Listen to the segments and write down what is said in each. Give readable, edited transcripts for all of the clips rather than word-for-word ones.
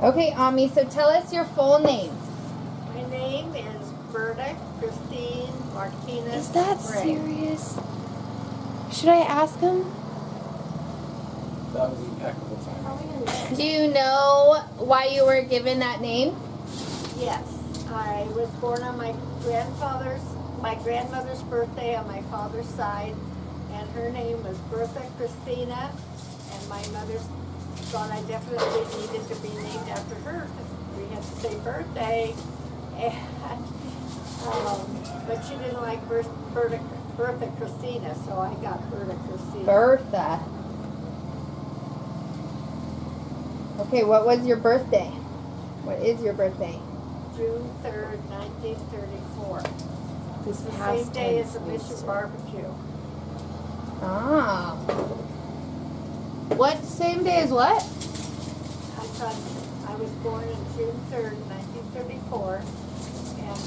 Okay, Ami, so tell us your full name. My name is Berta Christine Martinez. Is that Bray. serious? Should I ask him? That was impeccable timing. Do you know why you were given that name? Yes, I was born on my grandmother's birthday on my father's side, and her name was Berta Christina, and my mother thought I definitely needed to be named after her because we had to say birthday, and but she didn't like Bertha Christina, so I got Berta Christina. Bertha. Okay, what was your birthday? What is your birthday? June 3rd, 1934. This It's the same day as the Mission Barbecue. Ah. What same day as what? I was born on June 3rd, 1934, and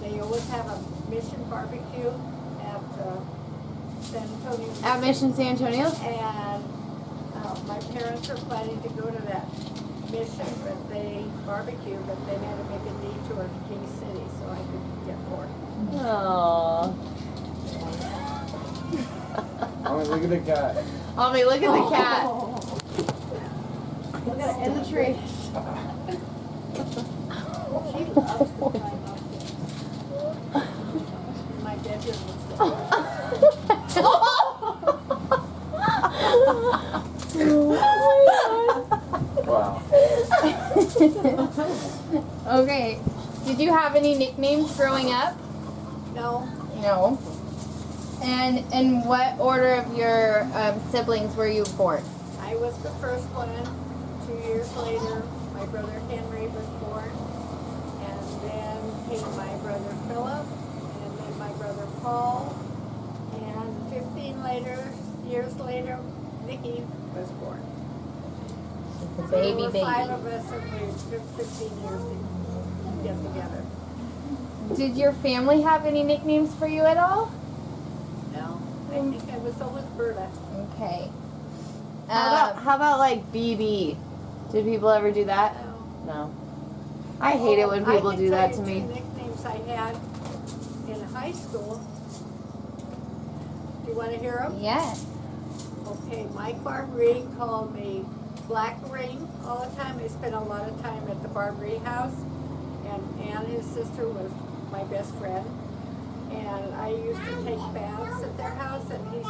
they always have a Mission Barbecue at San Antonio. At Mission San Antonio? And my parents were planning to go to that mission, but they barbecue, but they had to make a detour to King City, so I couldn't get bored. Oh. Oh, look at the cat. Ami, look at the cat. Look at In the tree. She loves to climb up there. My bedroom was there. Wow. Okay. Did you have any nicknames growing up? No, No. And in what order of your siblings were you born? I was the first one. 2 years later, my brother Henry was born, and then came my brother Philip, and then my brother Paul, and 15 years later, Nikki was born. The So baby there were baby. 5 of us, and we took 15 years to get together. Did your family have any nicknames for you at all? No, I think I was always Berta. Okay. How about like BB? Did people ever do that? No. No. I hate it when people do that to I me. can tell you 2 nicknames I had in high school. Do you want to hear them? Yes. Okay, Mike Barbary called me Black Ring all the time. I spent a lot of time at the Barbary house, and Ann, his sister, was my best friend. And I used to take baths at their house, and he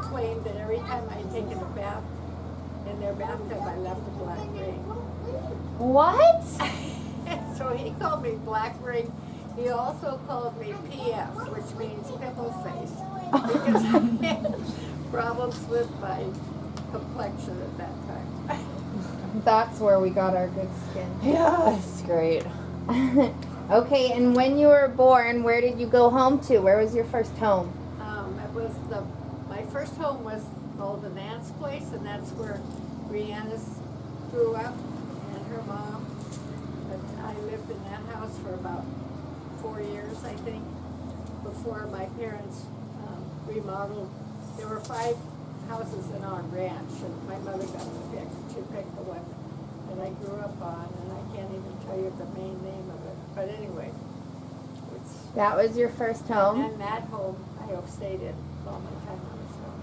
claimed that every time I'd taken a bath in their bathtub, I left a black ring. What? So he called me Black Ring. He also called me PF, which means pimple face, because I had problems with my complexion at that time. That's where we got our good skin. Yeah, it's great. Okay, and when you were born, where did you go home to? Where was your first home? My first home was called the Nance Place, and that's where Brianna grew up and her mom. But I lived in that house for about 4 years, I think, before my parents remodeled. There were 5 houses in our ranch, and my mother got to pick. She picked the one that I grew up on, and I can't even tell you the main name of it. But anyway, That was your first home? and that home I have stayed in all my time on this home.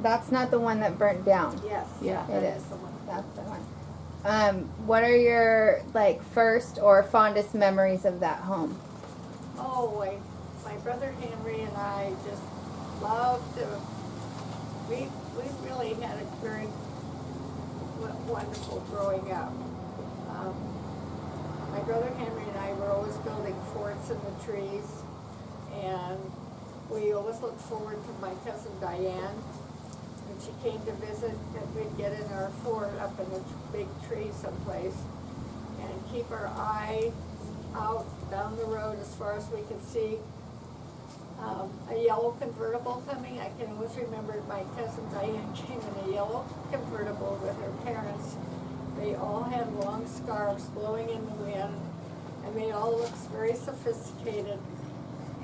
That's not the one that burnt down. Yes. Yeah. that It is. the one. That's the one. What are your first or fondest memories of that home? Oh, my brother Henry and I just loved to. We really had a very wonderful growing up. My brother Henry and I were always building forts in the trees, and we always looked forward to my cousin Diane. When she came to visit, that we'd get in our fort up in a big tree someplace and keep our eye out down the road as far as we could see. A yellow convertible coming. I can always remember my cousin Diane came in a yellow convertible with her parents. They all had long scarves blowing in the wind, and they all looked very sophisticated.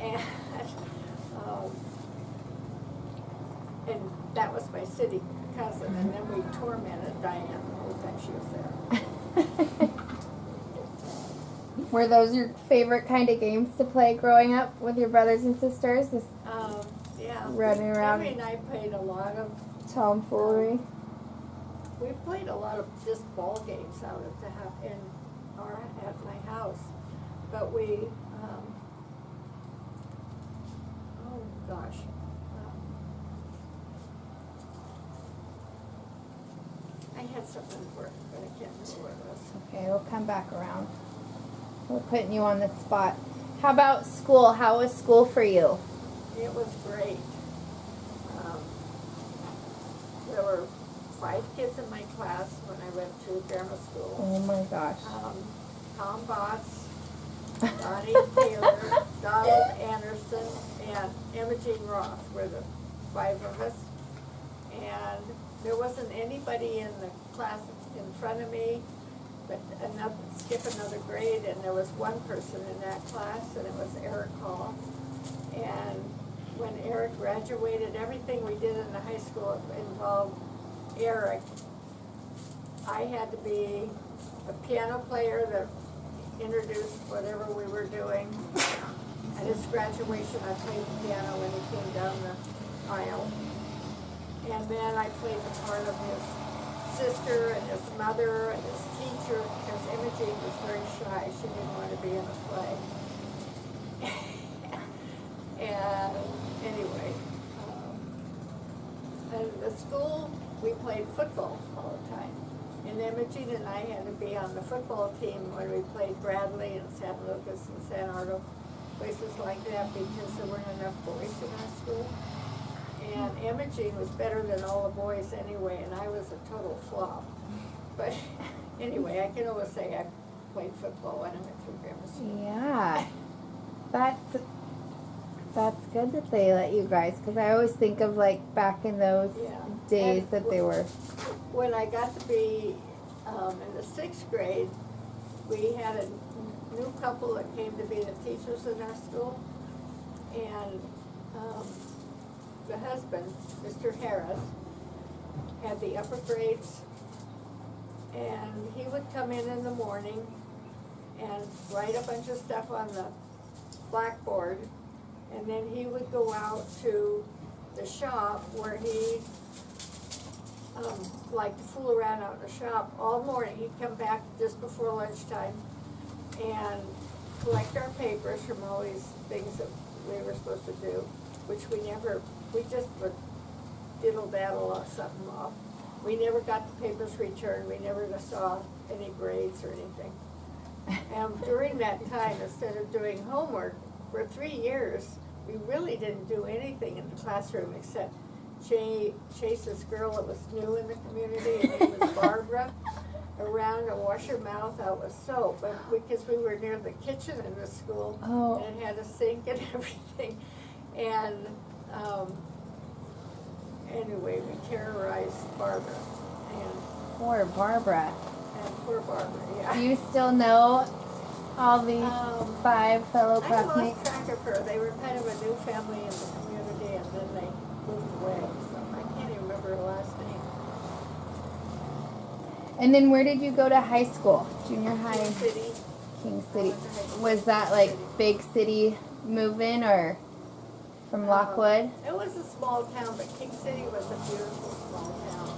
And and that was my city cousin, and then we tormented Diane the whole time she was there. Were those your favorite kind of games to play growing up with your brothers and sisters? This Yeah. running around. Henry and I played a lot of, tomfoolery. we played a lot of just ball games out at the at my house. But we, oh gosh. I had something for it, but I can't remember what it was. Okay, we'll come back around. We're putting you on the spot. How about school? How was school for you? It was great. There were 5 kids in my class when I went to grammar school. Oh my gosh. Tom Botts, Donnie Taylor, Donald Anderson, and Imogene Roth were the 5 of us. And there wasn't anybody in the class in front of me, but skip another grade, and there was one person in that class, and it was Eric Hall. And when Eric graduated, everything we did in the high school involved Eric. I had to be a piano player that introduced whatever we were doing. At his graduation, I played the piano when he came down the aisle. And then I played the part of his sister and his mother and his teacher, because Imogene was very shy. She didn't want to be in a play. And anyway, at the school, we played football all the time. And Imogene and I had to be on the football team when we played Bradley and San Lucas and San Ardo, places like that, because there weren't enough boys in our school. And Imogene was better than all the boys anyway, and I was a total flop. But anyway, I can always say I played football when I went through grammar school. Yeah. That's good that they let you guys, because I always think of like back in those days And that they were. When I got to be in the 6th grade, we had a new couple that came to be the teachers in our school. And the husband, Mr. Harris, had the upper grades. And he would come in the morning and write a bunch of stuff on the blackboard. And then he would go out to the shop where he liked to fool around out in the shop all morning. He'd come back just before lunchtime and collect our papers from all these things that we were supposed to do, which we just would diddle-daddle something off. We never got the papers returned. We never saw any grades or anything. And during that time, instead of doing homework, for 3 years, we really didn't do anything in the classroom except chase this girl that was new in the community. Her name was Barbara, around and wash her mouth out with soap. And because we were near the kitchen in the school, and it had a sink and everything. And anyway, we terrorized Barbara. And Poor Barbara. poor Barbara, yeah. Do you still know all these 5 fellow I classmates? lost track of her. They were kind of a new family in the community, and then they moved away. So I can't even remember her last name. And then where did you go to high school? Junior high? King City. King City. I went to high school Was in that King like City. big city move-in or from Lockwood? It was a small town, but King City was a beautiful small town.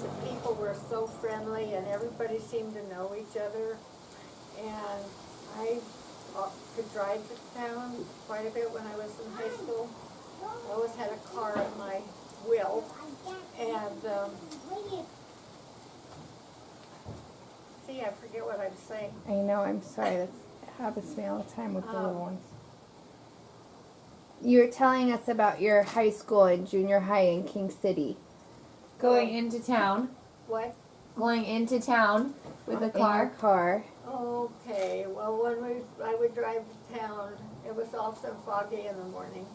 The people were so friendly, and everybody seemed to know each other. And I could drive to town quite a bit when I was in high school. I always had a car at my will. And, see, I forget what I'm saying. I know, I'm sorry. That happens to me all the time with the little ones. You were telling us about your high school and junior high in King City. Going into town. What? Going into town with a In your car. car. Okay, well, when I would drive to town, it was often foggy in the morning.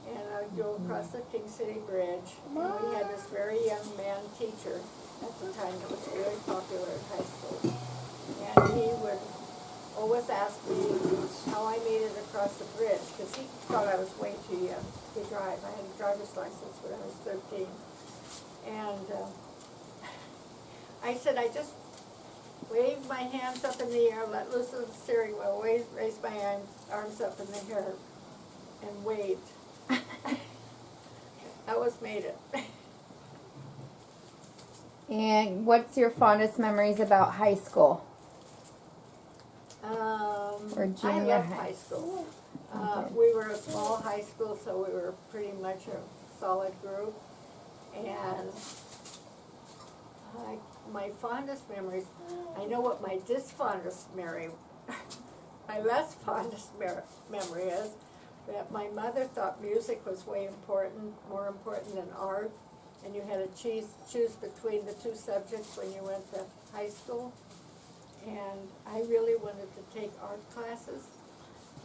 And I would go across the King City Bridge, and we had this very young man teacher at the time that was very popular at high school. And he would always asked me how I made it across the bridge, because he thought I was way too young to drive. I had a driver's license when I was 13. And I said, I just waved my hands up in the air, let loose of the steering wheel, raised my arms up in the air, and waved. That was made it. And what's your fondest memories about high school? Or I junior loved high? high school. Okay. We were a small high school, so we were pretty much a solid group. And my fondest memories, I know what my disfondest memory, my less fondest memory is, that my mother thought music was way important, more important than art, and you had to choose between the two subjects when you went to high school. And I really wanted to take art classes,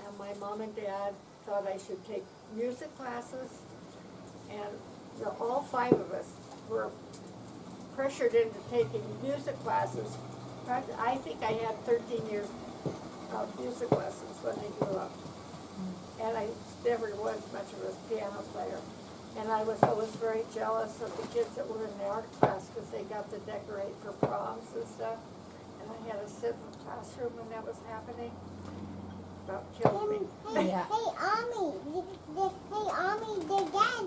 and my mom and dad thought I should take music classes, and all 5 of us were pressured into taking music classes. I think I had 13 years of music lessons when I grew up, and I never was much of a piano player. And I was always very jealous of the kids that were in the art class because they got to decorate for proms and stuff. And I had to sit in the classroom when that was happening. About killed me. Yeah. Hey, Ami, the dad,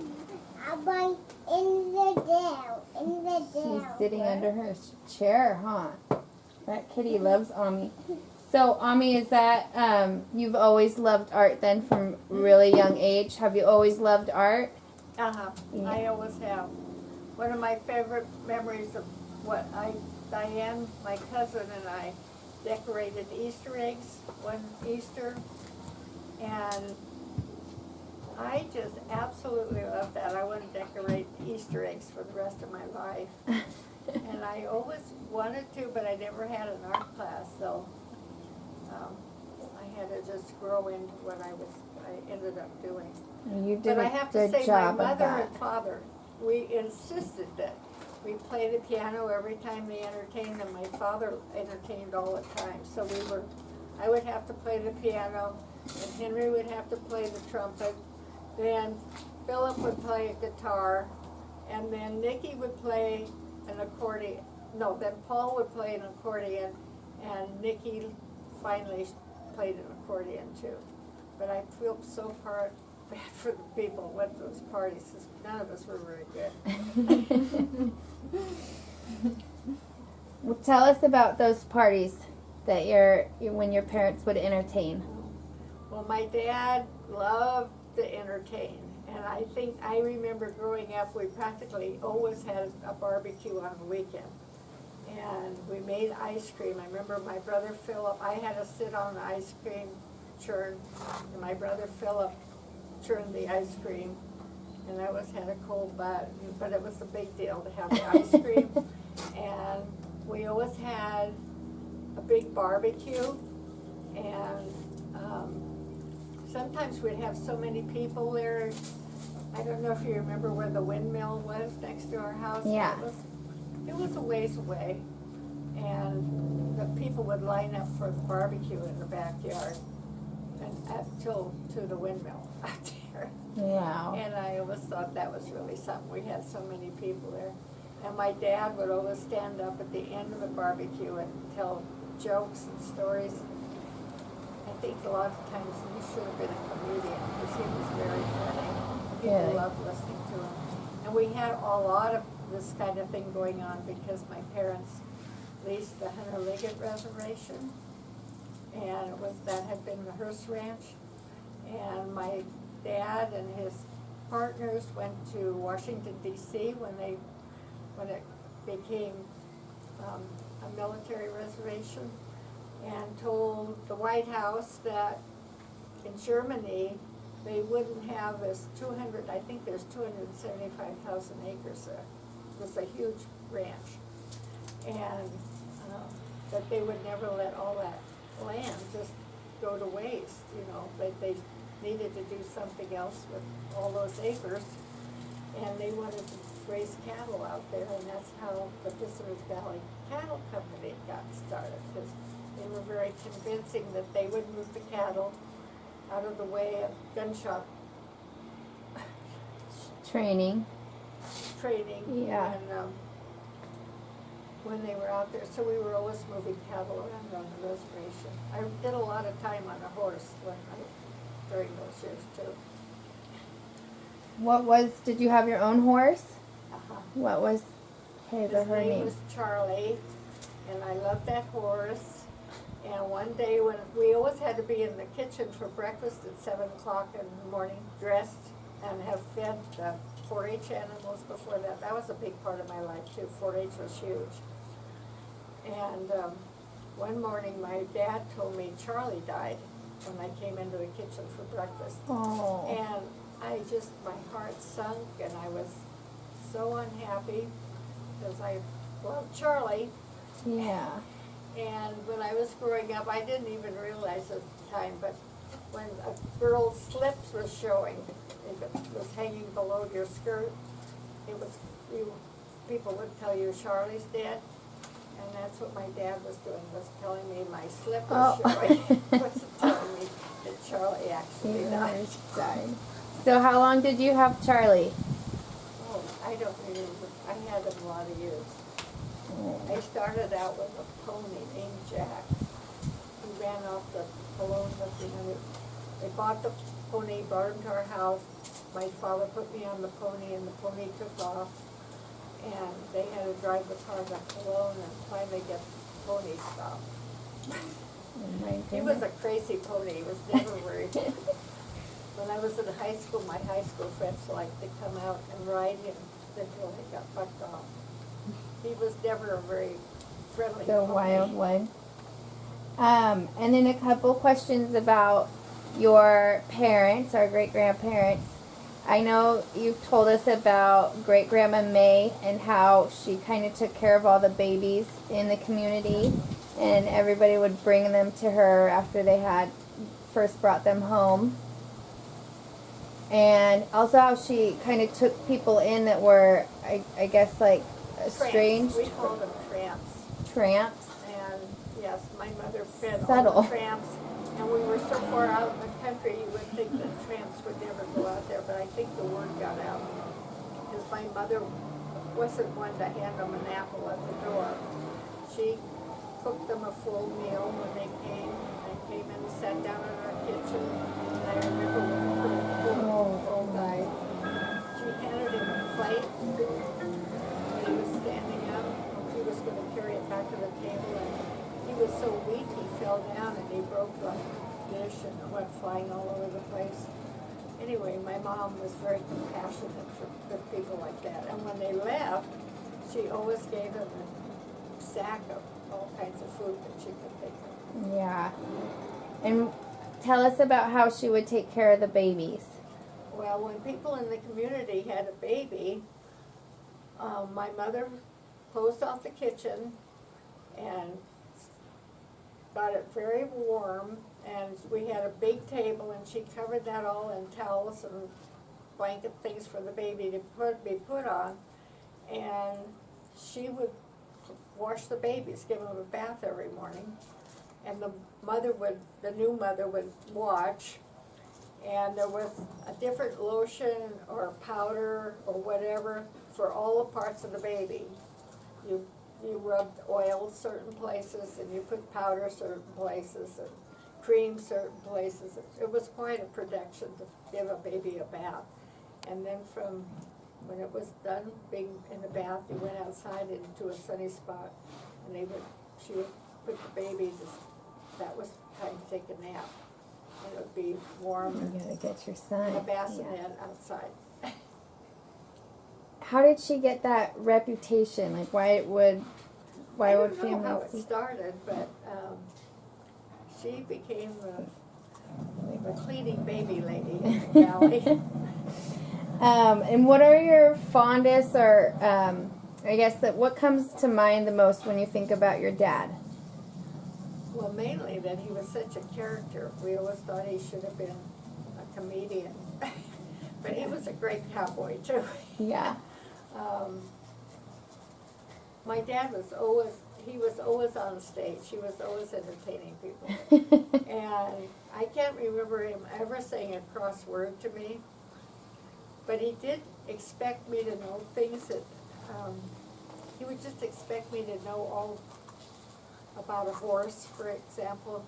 in the She's jail. sitting under her chair, huh? That kitty loves Ami. So, Ami, is that, you've always loved art then from really young age? Have you always loved art? Uh-huh, Yeah. I always have. One of my favorite memories of what Diane, my cousin, and I decorated Easter eggs one Easter, and I just absolutely love that. I want to decorate Easter eggs for the rest of my life. And I always wanted to, but I never had an art class, so I had to just grow into what I ended up doing. You did But I a have to good say, my job of mother that. and father, we insisted that we play the piano every time they entertained, and my father entertained all the time. So I would have to play the piano, and Henry would have to play the trumpet, then Philip would play a guitar, and then Nikki would play an accordion. No, then Paul would play an accordion, and Nikki finally played an accordion too. But I feel so bad for the people who went to those parties, 'cause none of us were very good. Well, tell us about those parties that when your parents would entertain. Well, my dad loved to entertain, and I remember growing up, we practically always had a barbecue on the weekend. And we made ice cream. I remember my brother Philip, I had to sit on the ice cream churn, and my brother Philip churned the ice cream, and I always had a cold butt, but it was a big deal to have the ice cream. And we always had a big barbecue, and sometimes we'd have so many people there. I don't know if you remember where the windmill was next to our house. Yeah. It was a ways away, and the people would line up for the barbecue in the backyard, and to the windmill out there. Wow. And I always thought that was really something. We had so many people there. And my dad would always stand up at the end of the barbecue and tell jokes and stories. I think a lot of times he should have been a comedian because he was very funny. People Really? loved listening to him. And we had a lot of this kind of thing going on because my parents leased the Hunter Liggett Reservation, and that had been the Hearst Ranch. And my dad and his partners went to Washington D.C. when it became a military reservation, and told the White House that in Germany they wouldn't have this 200, I think there's 275,000 acres there. It was a huge ranch. And that they would never let all that land just go to waste, that they needed to do something else with all those acres. And they wanted to raise cattle out there, and that's how the Pacific Valley Cattle Company got started. Because They were very convincing that they would move the cattle out of the way of gunshot Training. training Yeah. when they were out there. So we were always moving cattle around on the reservation. I did a lot of time on a horse during those years too. Did you have your own horse? Uh-huh. What was his or His her name name? was Charlie, and I loved that horse. And one day when we always had to be in the kitchen for breakfast at 7 o'clock in the morning, dressed, and have fed the 4-H animals before that. That was a big part of my life too. 4-H was huge. And one morning my dad told me Charlie died when I came into the kitchen for breakfast. Oh. And my heart sunk, and I was so unhappy because I loved Charlie. Yeah. And when I was growing up, I didn't even realize at the time, but when a girl's slips was showing, if it was hanging below your skirt, people would tell you Charlie's dead. And that's what my dad was doing, was telling me my slip was showing. Wasn't telling me that Charlie actually died. died. So how long did you have Charlie? Oh, I don't remember. I had him a lot of years. I started out with a pony named Jack. He ran off the balloon with me. They bought the pony, brought him to our house. My father put me on the pony, and the pony took off. And they had to drive the car to Cologne and finally get the pony stopped. He was a crazy pony. He was never very good. When I was in high school, my high school friends liked to come out and ride him until he got bucked off. He was never a very friendly The pony. wild one. And then a couple questions about your parents, our great-grandparents. I know you've told us about great-grandma May and how she kind of took care of all the babies in the community, and everybody would bring them to her after they had first brought them home. And also how she kind of took people in that were, I guess, like estranged. We called them tramps. Tramps. And yes, my mother fed Subtle. all the tramps. And we were so far out in the country, you would think that tramps would never go out there, but I think the word got out. Because my mother wasn't one to hand them an apple at the door. She cooked them a full meal when they came, and came in and sat down in our kitchen. And I remember when Paul died, she handed him a plate when he was standing up. He was going to carry it back to the table, and he was so weak he fell down and he broke the dish and it went flying all over the place. Anyway, my mom was very compassionate with people like that. And when they left, she always gave them a sack of all kinds of food that she could think of. Yeah. And tell us about how she would take care of the babies. Well, when people in the community had a baby, my mother closed off the kitchen and got it very warm, and we had a big table, and she covered that all in towels and blanket things for the baby to be put on, and she would wash the babies, give them a bath every morning, and the new mother would watch, and there was a different lotion or powder or whatever for all the parts of the baby. You rubbed oil certain places, and you put powder certain places, and cream certain places. It was quite a production to give a baby a bath. And then from when it was done being in the bath, you went outside into a sunny spot, and she would put the baby, that was time to take a nap. And it would be warm You gotta get your son. in a bassinet Yeah. outside. How did she get that reputation? Like, why would I don't know families? how it started, but she became the cleaning baby lady in the valley. And what are your fondest, or I guess what comes to mind the most when you think about your dad? Well, mainly that he was such a character. We always thought he should have been a comedian. But he was a great cowboy, too. Yeah. My dad was always, he was always on stage. He was always entertaining people. And I can't remember him ever saying a crossword to me, but he did expect me to know things that, he would just expect me to know all about a horse, for example.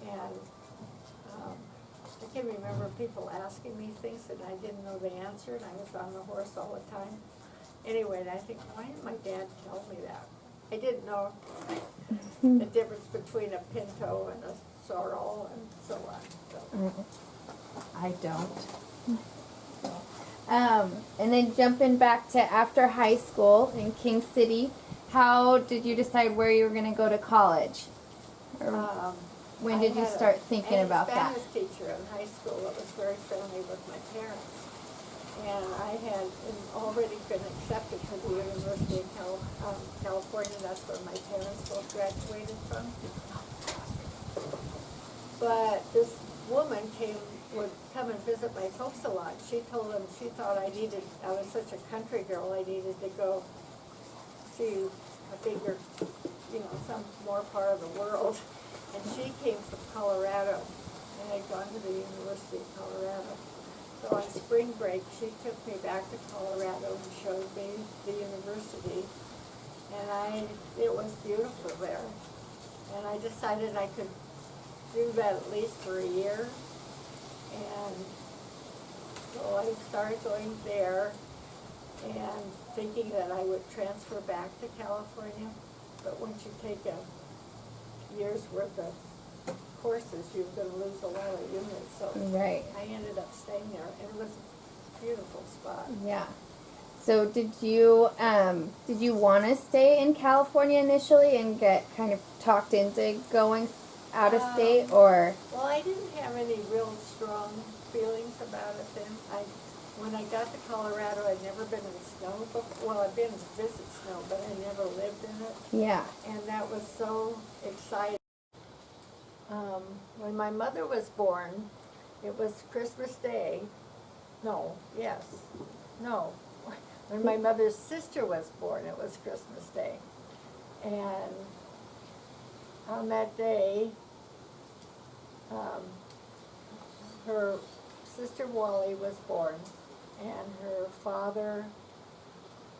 And I can remember people asking me things and I didn't know the answer, and I was on the horse all the time. Anyway, and I think, why didn't my dad tell me that? I didn't know the difference between a pinto and a sorrel and so on. So. I don't. And then jumping back to after high school in King City, how did you decide where you were going to go to college? Or when did you start thinking about that? I had a Spanish teacher in high school that was very friendly with my parents. And I had already been accepted to the University of California. That's where my parents both graduated from. But this woman would come and visit my folks a lot. She told them she thought I was such a country girl, I needed to go see a bigger, some more part of the world. And she came from Colorado, and I'd gone to the University of Colorado. So on spring break, she took me back to Colorado and showed me the university. And it was beautiful there. And I decided I could do that at least for a year. And so I started going there and thinking that I would transfer back to California. But once you take a year's worth of courses, you're going to lose a lot of units. So Right. I ended up staying there, and it was a beautiful spot. Yeah. So did you want to stay in California initially and get kind of talked into going out of state, or? Well, I didn't have any real strong feelings about it then. When I got to Colorado, I'd never been in snow before. Well, I'd been to visit snow, but I never lived in it. Yeah. And that was so exciting. When my mother was born, it was Christmas Day. When my mother's sister was born, it was Christmas Day. And on that day, her sister Wally was born, and her father,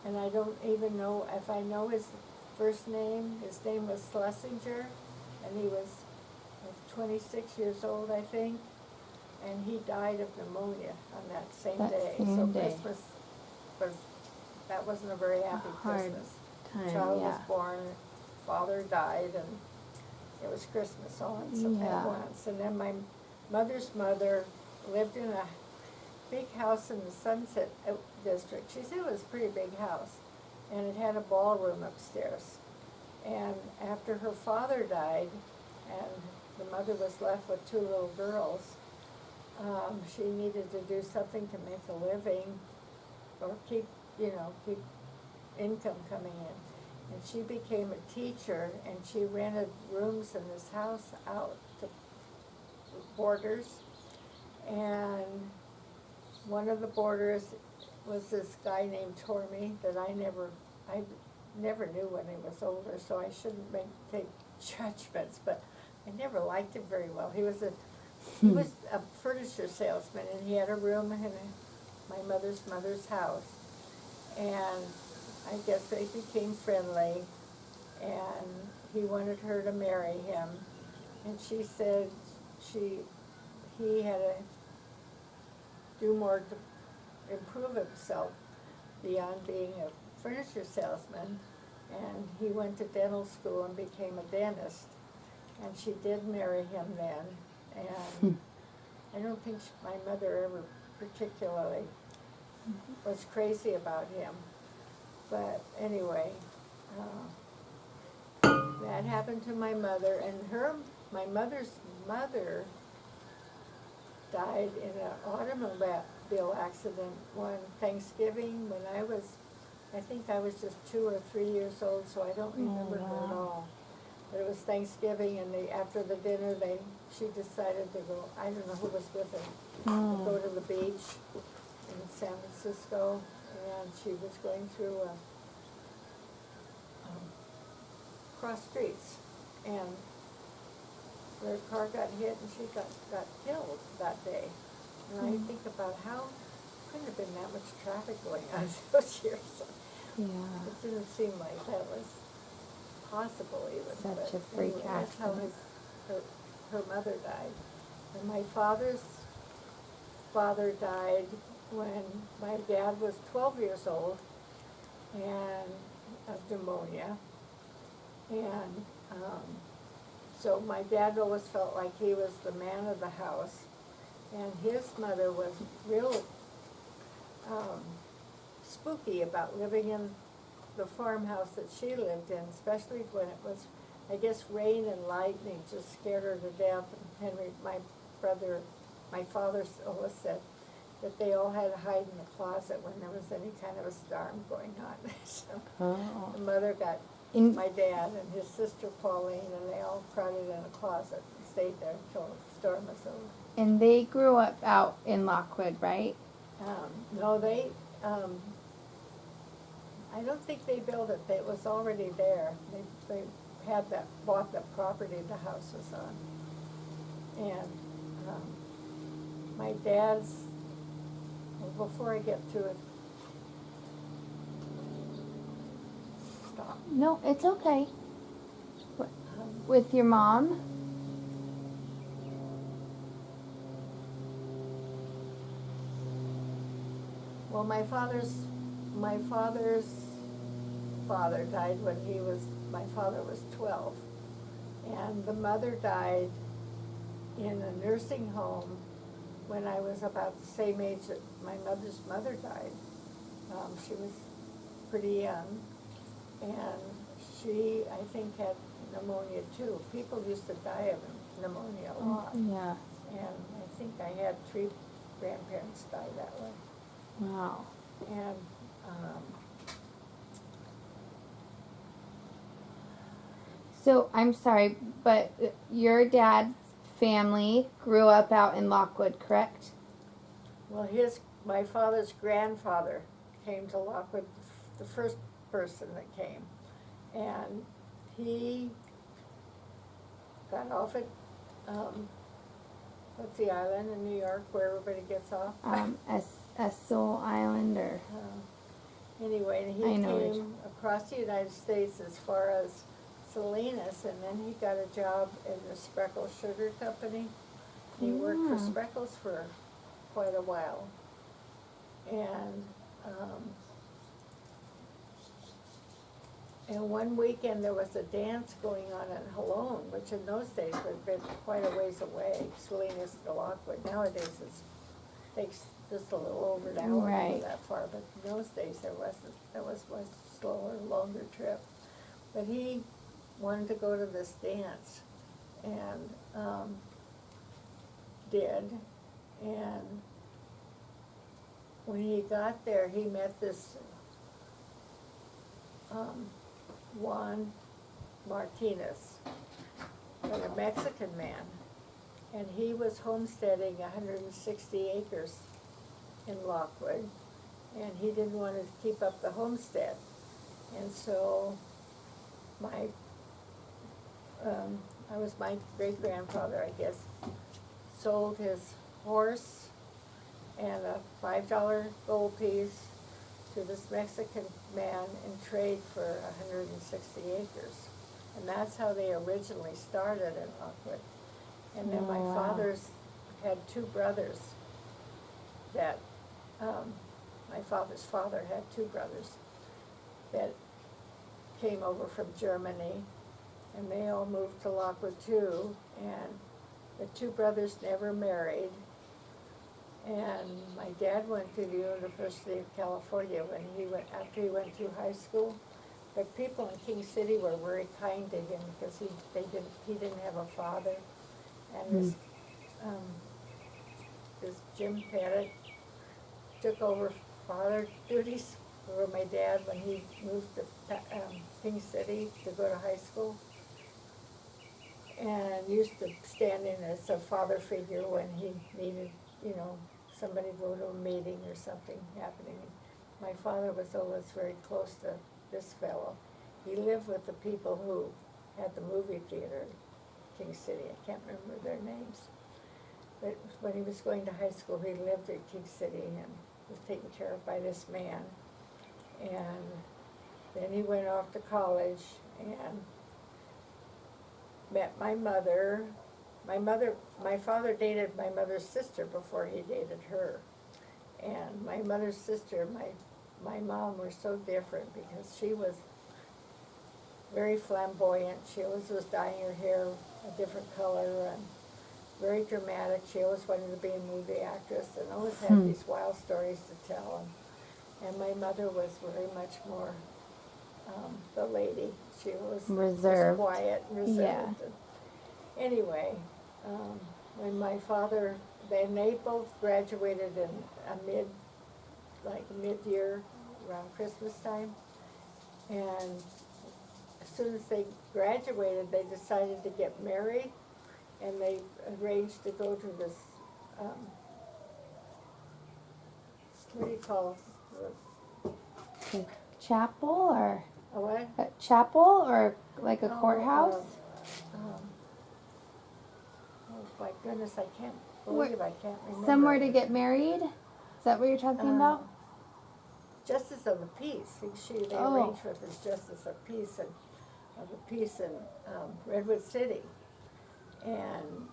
and I don't even know if I know his first name. His name was Schlesinger, and he was 26 years old, I think, and he died of pneumonia on that same day. So Christmas wasn't a very happy Christmas. Child was born, father died, and it was Christmas all at once. And then my mother's mother lived in a big house in the Sunset District. She said it was a pretty big house, and it had a ballroom upstairs. And after her father died, and the mother was left with 2 little girls, she needed to do something to make a living or keep income coming in. And she became a teacher, and she rented rooms in this house out to boarders. And one of the boarders was this guy named Tormy that I never knew when he was older, so I shouldn't take judgments, but I never liked him very well. He was a furniture salesman, and he had a room in my mother's house. And I guess they became friendly, and he wanted her to marry him. And she said he had to do more to improve himself beyond being a furniture salesman. And he went to dental school and became a dentist. And she did marry him then. And I don't think my mother ever particularly was crazy about him. But anyway, that happened to my mother, and my mother's mother died in an automobile accident one Thanksgiving when I think I was just 2 or 3 years old, so I don't remember her at all. But it was Thanksgiving, and after the dinner, she decided to go, I don't know who was with her, to go to the beach in San Francisco, and she was going through a cross streets, and their car got hit and she got killed that day. And I think about how couldn't have been that much traffic going on those years. Yeah. It didn't seem like that was possible even. Such but a freak anyway, that's how accident. her mother died. And my father's father died when my dad was 12 years old and of pneumonia. And so my dad always felt like he was the man of the house. And his mother was real spooky about living in the farmhouse that she lived in, especially when it was, I guess, rain and lightning just scared her to death. And Henry, my father always said that they all had to hide in the closet when there was any kind of a storm going on. So Oh. the mother got my dad and his sister Pauline, and they all crowded in a closet and stayed there until the storm was over. And they grew up out in Lockwood, right? No, I don't think they built it. It was already there. They had bought the property the house was on. And my dad's, well, before I get to it, stop. No, it's okay. With your mom? Well, my father's father died when my father was 12. And the mother died in a nursing home when I was about the same age that my mother's mother died. She was pretty young, and she, I think, had pneumonia too. People used to die of pneumonia a lot. Yeah. And I think I had 3 grandparents die that way. Wow. And So, I'm sorry, but your dad's family grew up out in Lockwood, correct? well, my father's grandfather came to Lockwood, the first person that came, and he got off at what's the island in New York where everybody gets off? Soul Island or... Anyway, and he I know which. came across the United States as far as Salinas, and then he got a job in the Spreckles Sugar Company. He worked for Yeah. Spreckles for quite a while. And one weekend there was a dance going on in Halone, which in those days would have been quite a ways away, Salinas to Lockwood. Nowadays it takes just a little over an hour to Right. go that far, but in those days there was much slower, longer trip. But he wanted to go to this dance, and did. And when he got there, he met this Juan Martinez, a Mexican man, and he was homesteading 160 acres in Lockwood, and he didn't want to keep up the homestead. And so my great-grandfather, I guess, sold his horse and a $5 gold piece to this Mexican man in trade for 160 acres. And that's how they originally started in Lockwood. And then my Wow. father's had 2 brothers that, my father's father had 2 brothers that came over from Germany, and they all moved to Lockwood too, and the 2 brothers never married. And my dad went to the University of California after he went through high school. But people in King City were very kind to him because he didn't have a father. And this Jim Pettit took over father duties for my dad when he moved to King City to go to high school. And used to stand in as a father figure when he needed, somebody to go to a meeting or something happening. My father was always very close to this fellow. He lived with the people who had the movie theater in King City. I can't remember their names. But when he was going to high school, he lived in King City and was taken care of by this man. And then he went off to college and met my mother. My father dated my mother's sister before he dated her. And my mother's sister, my mom were so different because she was very flamboyant. She always was dyeing her hair a different color and very dramatic. She always wanted to be a movie actress and always had these wild stories to tell. And my mother was very much more the lady. She was Reserved. just quiet and reserved. Yeah. And anyway, when my father, then they both graduated in a mid-year, around Christmas time. And as soon as they graduated, they decided to get married, and they arranged to go to this, what do you call it? Chapel or A what? a chapel or like a Oh, courthouse? Oh my goodness, I can't believe I can't remember. Somewhere to get married? Is that what you're talking about? Justice of the Peace. They Oh. arranged for this Justice of the Peace in Redwood City. And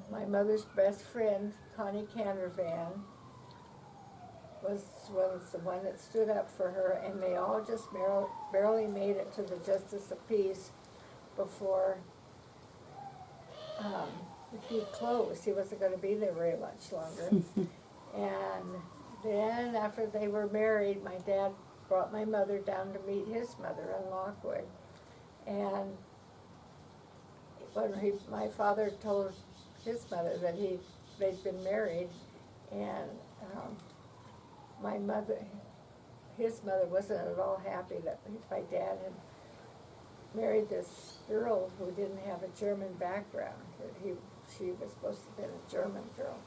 my mother's best friend, Connie Cantervan, was the one that stood up for her, and they all just barely made it to the Justice of Peace before he closed. He wasn't going to be there very much longer. And then after they were married, my dad brought my mother down to meet his mother in Lockwood. And when my father told his mother that they'd been married, and his mother wasn't at all happy that my dad had married this girl who didn't have a German background. She was supposed to have been a German girl.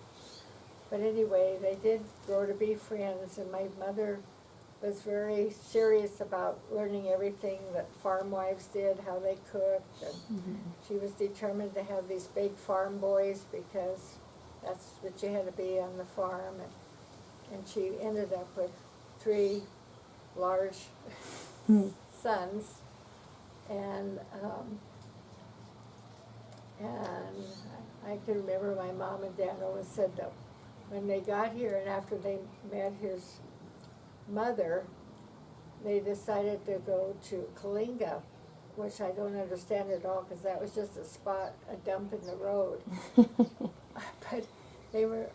But anyway, they did grow to be friends, and my mother was very serious about learning everything that farm wives did, how they cooked, and she was determined to have these big farm boys because that's what you had to be on the farm. And she ended up with 3 large sons, and I can remember my mom and dad always said that when they got here and after they met his mother, they decided to go to Kalinga, which I don't understand at all because that was just a dump in the road. But they were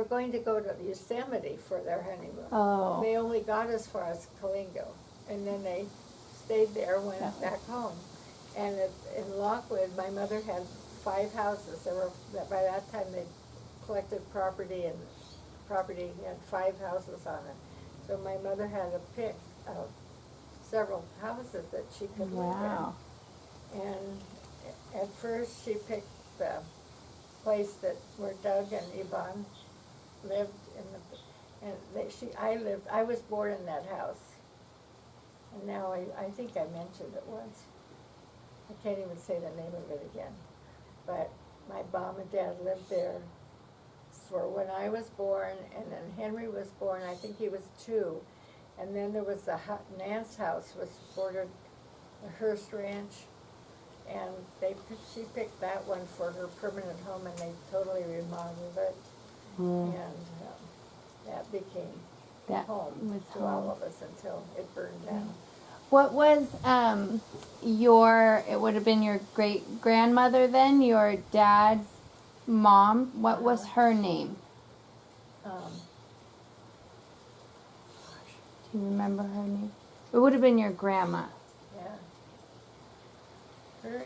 going to go to Yosemite for their honeymoon. Oh. They only got as far as Kalinga, and then they stayed there, went back home. And in Lockwood, my mother had 5 houses. By that time they collected property, and property had 5 houses on it. So my mother had to pick several houses that she could live in. And at first she picked the place where Doug and Yvonne lived I was born in that house. And now I think I mentioned it once. I can't even say the name of it again. But my mom and dad lived there for when I was born, and then Henry was born. I think he was 2. And then there was Nan's house was bordered the Hearst Ranch, and she picked that one for her permanent home, and they totally remodeled it. And that became home to all of us until it burned down. What was it would have been your great grandmother then, your dad's mom? What was her name? Do you remember her name? It would have been your grandma. Yeah. Her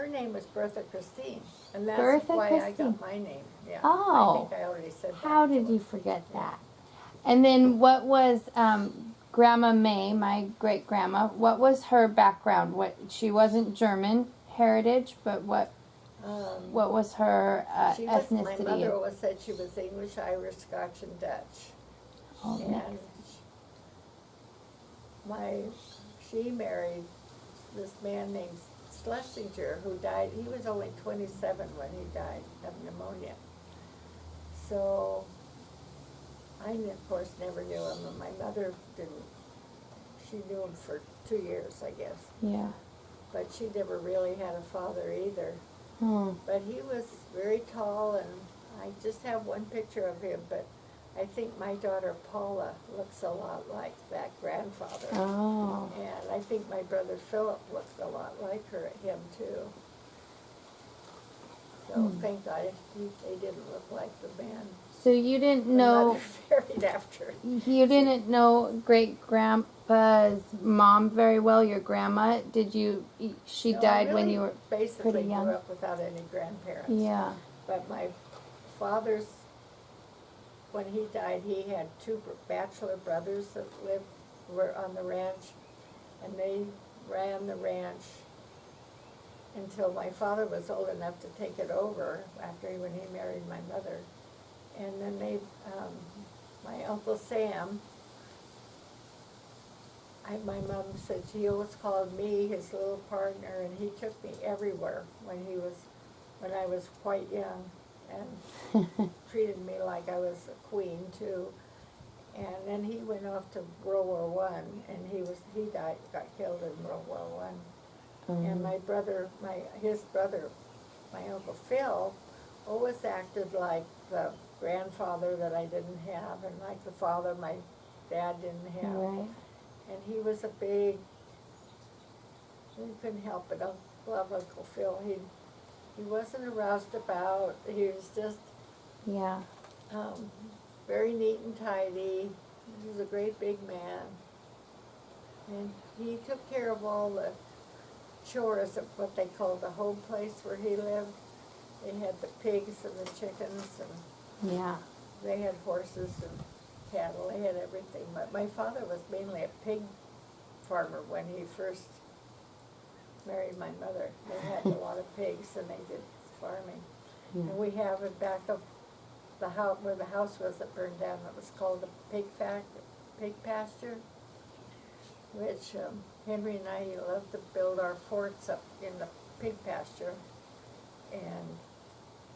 name was Berta Christine, and that's Bertha why Christine. I got my name. Yeah. Oh. I think I already said that. How did you forget that? And then what was Grandma May, my great grandma? What was her background? She wasn't German heritage, but what was her ethnicity? My mother always said she was English, Irish, Scotch, and Dutch. Oh, And she married this man named Schlesinger, who died, he was only 27 when he died of pneumonia. So, I, of course, never knew him, and my mother didn't. She knew him for 2 years, I guess. Yeah. But she never really had a father either. Hmm. But he was very tall, and I just have one picture of him, but I think my daughter Paula looks a lot like that grandfather. Oh. And I think my brother Philip looked a lot like him too. So thank God they didn't look like the man So you didn't my know, mother married after. you didn't know great grandpa's mom very well, your grandma? Did you, she No, I died when really you were basically pretty young? grew up without any grandparents. Yeah. But my father's, when he died, he had 2 bachelor brothers that were on the ranch, and they ran the ranch until my father was old enough to take it over when he married my mother. And then my Uncle Sam, my mom said he always called me his little partner, and he took me everywhere when I was quite young, and treated me like I was a queen too. And then he went off to World War One, and he got killed in World War One. And my brother, his brother, my Uncle Phil, always acted like the grandfather that I didn't have, and like the father my dad didn't have. Right. And he was a big, you couldn't help but love Uncle Phil. He wasn't a roustabout. He was just Yeah. very neat and tidy. He was a great big man. And he took care of all the chores of what they called the home place where he lived. They had the pigs and the chickens, and Yeah. they had horses and cattle. They had everything. But my father was mainly a pig farmer when he first married my mother. They had a lot of pigs, and they did farming. Yeah. And we have in back of the house, where the house was that burned down, that was called the pig pasture, which Henry and I loved to build our forts up in the pig pasture. And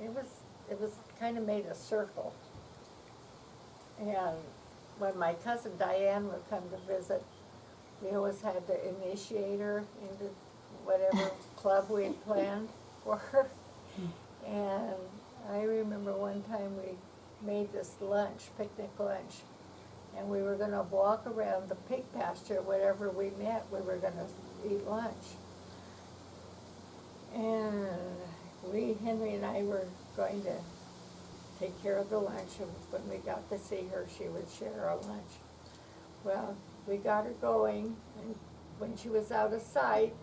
it was kind of made a circle. And when my cousin Diane would come to visit, we always had to initiate her into whatever club we had planned for her. And I remember one time we made this lunch, picnic lunch, and we were going to walk around the pig pasture. Wherever we met, we were going to eat lunch. And Henry and I were going to take care of the lunch, and when we got to see her, she would share our lunch. Well, we got her going, and when she was out of sight,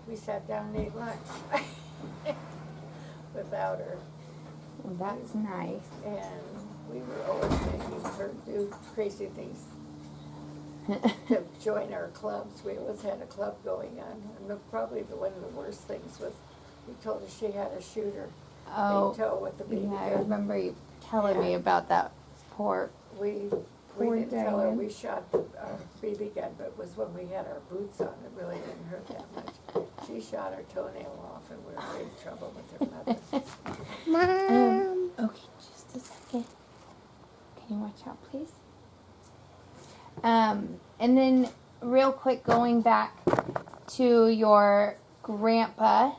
we sat down and ate lunch without her. Well, that's nice. And we were always making her do crazy things to join our clubs. We always had a club going on. And probably one of the worst things was we told her she had to shoot her big toe with the BB Yeah, I gun. remember you telling me about that. Poor We Poor didn't tell her Diane. we shot our BB gun, but it was when we had our boots on. It really didn't hurt that much. She shot her toenail off, and we were in trouble with her mother. Mom. Okay, just a second. Can you watch out, please? And then real quick, going back to your grandpa,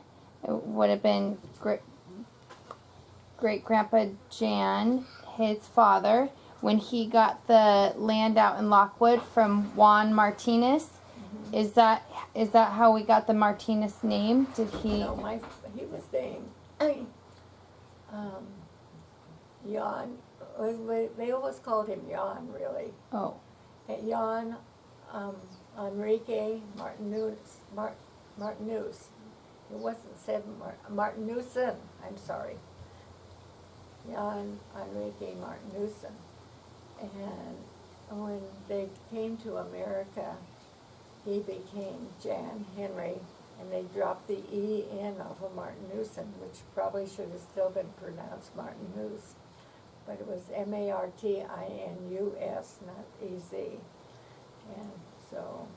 it would have been great grandpa Jan, his father, when he got the land out in Lockwood from Juan Martinez. Is that how we got the Martinez name? Did he? No, he was named Jan. They always called him Jan, really. Oh. Jan Enrique Martinuz. It wasn't said Martinussen. I'm sorry. Jan Enrique Martinussen. And when they came to America, he became Jan Henry, and they dropped the E in off of Martinussen, which probably should have still been pronounced Martinuz. But it was Martinus, not EZ. And so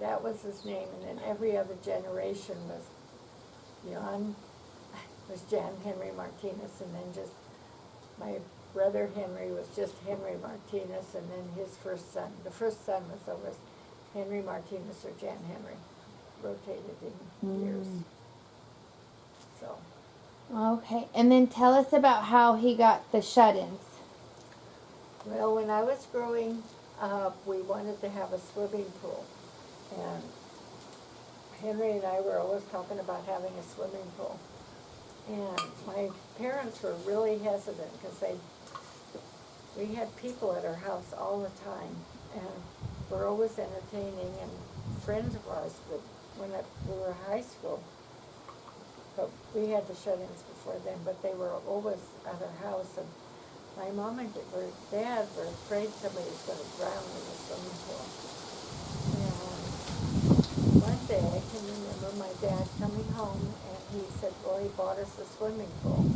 that was his name, and then every other generation was Jan Henry Martinez, and then just my brother Henry was just Henry Martinez, and then his first son. The first son was always Henry Martinez or Jan Henry, rotated in years. So. Okay, and then tell us about how he got the shut-ins. Well, when I was growing up, we wanted to have a swimming pool, and Henry and I were always talking about having a swimming pool. And my parents were really hesitant because we had people at our house all the time, and we're always entertaining, and friends of ours when we were in high school. But we had the shut-ins before then, but they were always at our house, and my mom and dad were afraid somebody was going to drown in the swimming pool. And one day I can remember my dad coming home, and he said, well, he bought us a swimming pool.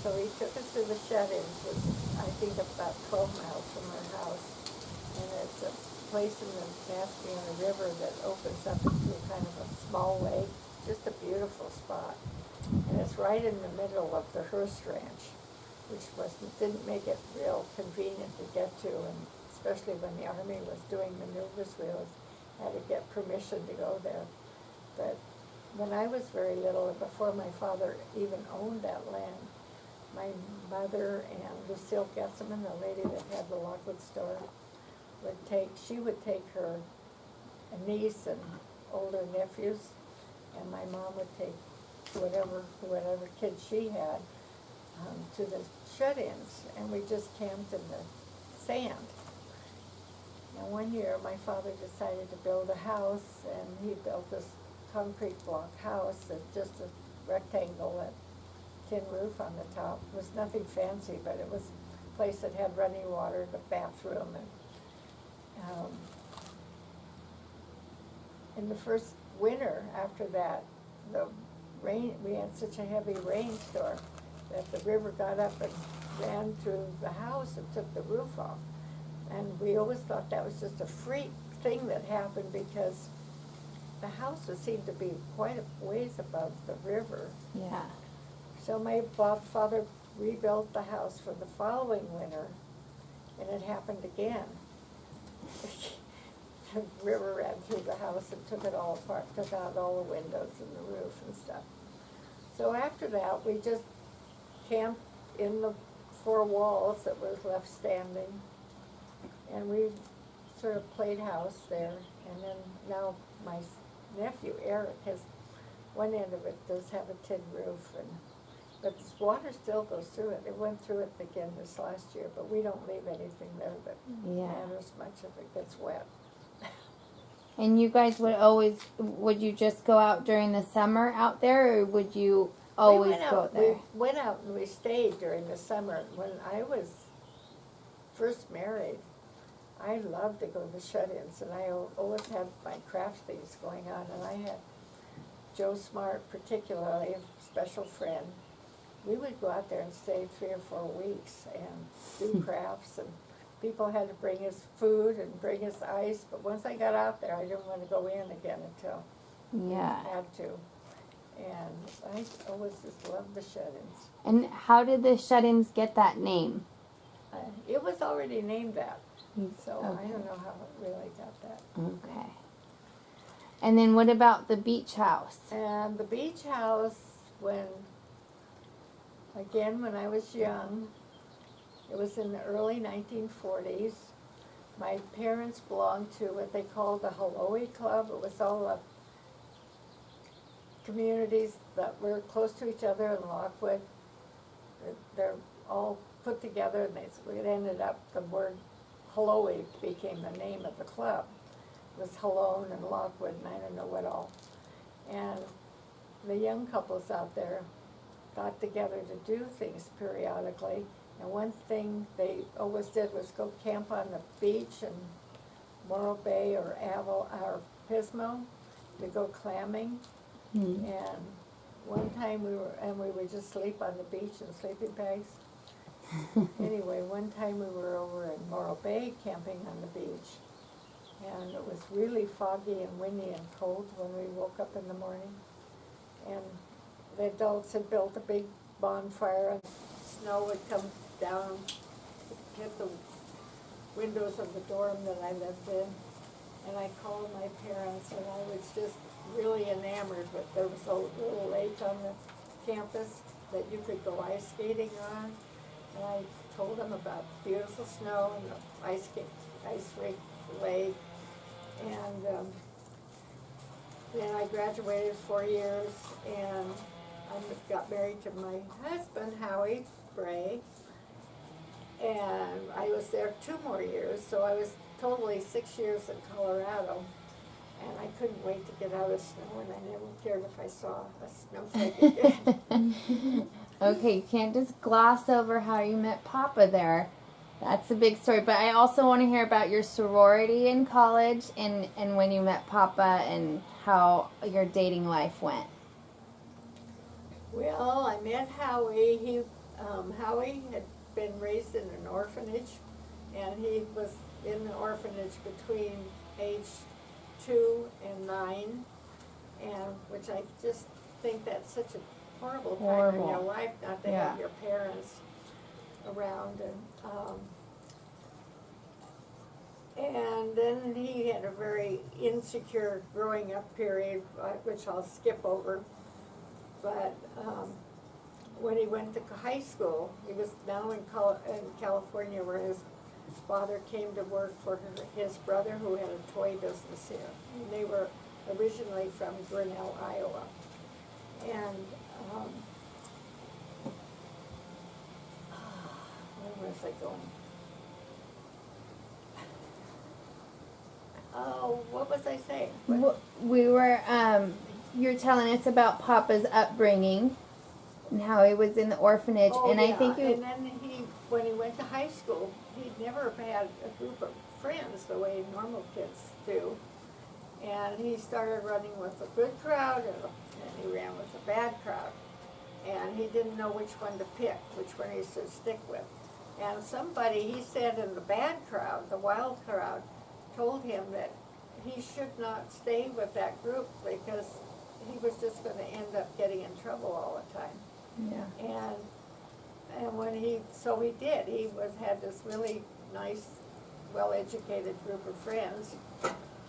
So he took us to the shut-ins, which is, I think, about 12 miles from our house. And it's a place in the Mastriana River that opens up into kind of a small lake, just a beautiful spot. And it's right in the middle of the Hearst Ranch, which didn't make it real convenient to get to, and especially when the Army was doing maneuvers, we always had to get permission to go there. But when I was very little, and before my father even owned that land, my mother and Lucille Getzelman, the lady that had the Lockwood store, she would take her niece and older nephews, and my mom would take whatever kids she had to the shut-ins, and we just camped in the sand. Now one year my father decided to build a house, and he built this concrete block house, just a rectangle and tin roof on the top. It was nothing fancy, but it was a place that had running water, the bathroom, and in the first winter after that, we had such a heavy rainstorm that the river got up and ran through the house and took the roof off. And we always thought that was just a freak thing that happened because the house seemed to be quite a ways above the river. Yeah. So my father rebuilt the house for the following winter, and it happened again. The river ran through the house and took it all apart, took out all the windows and the roof and stuff. So after that, we just camped in the 4 walls that was left standing, and we sort of played house there. And then now my nephew Eric has one end of it does have a tin roof, but the water still goes through it. It went through it again this last year, but we don't leave anything there that matters much if it gets wet. And you guys would you just go out during the summer out there, or would you always go there? We went out and we stayed during the summer. When I was first married, I loved to go to shut-ins, and I always had my craft things going on, and I had Joe Smart, particularly, a special friend. We would go out there and stay 3 or 4 weeks and do crafts, and people had to bring us food and bring us ice, but once I got out there, I didn't want to go in again until I had to. And I always just loved the shut-ins. And how did the shut-ins get that name? It was already named that, so Okay. I don't know how it really got that. Okay. And then what about the beach house? And the beach house, when I was young, it was in the early 1940s. My parents belonged to what they called the Hallowy Club. It was all the communities that were close to each other in Lockwood. They're all put together, and it ended up, the word Hallowy became the name of the club. It was Halone and Lockwood, and I don't know what all. And the young couples out there got together to do things periodically. And one thing they always did was go camp on the beach in Morro Bay or Pismo to go clamming. And one time we would just sleep on the beach in sleeping bags. Anyway, one time we were over in Morro Bay camping on the beach, And it was really foggy and windy and cold when we woke up in the morning. And the adults had built a big bonfire, and snow would come down, hit the windows of the dorm that I lived in. And I called my parents, and I was just really enamored with, there was a little lake on the campus that you could go ice skating on. And I told them about the beautiful snow and the ice rink lake. And then I graduated 4 years, and I got married to my husband, Howie Bray. And I was there 2 more years, so I was totally 6 years in Colorado. And I couldn't wait to get out of snow, and I never cared if I saw a snowflake again. Okay, you can't just gloss over how you met Papa there. That's a big story. But I also want to hear about your sorority in college and when you met Papa and how your dating life went. Well, I met Howie. Howie had been raised in an orphanage, and he was in the orphanage between age 2 and 9, and which I just think that's such a horrible time in your life not to have your parents around. And then he had a very insecure growing up period, which I'll skip over. But when he went to high school, he was now in California, where his father came to work for his brother, who had a toy business here. And they were originally from Grinnell, Iowa. And where was I going? Oh, what was I saying? We were, you're telling us about Papa's upbringing and how he was in the orphanage. Oh, and yeah. I think And then when he went to high school, he'd never had a group of friends the way normal kids do. And he started running with a good crowd, and he ran with a bad crowd. And he didn't know which one to pick, which one he should stick with. And somebody, he said, in the bad crowd, the wild crowd, told him that he should not stay with that group because he was just going to end up getting in trouble all the time. Yeah. And when he did. He had this really nice, well-educated group of friends,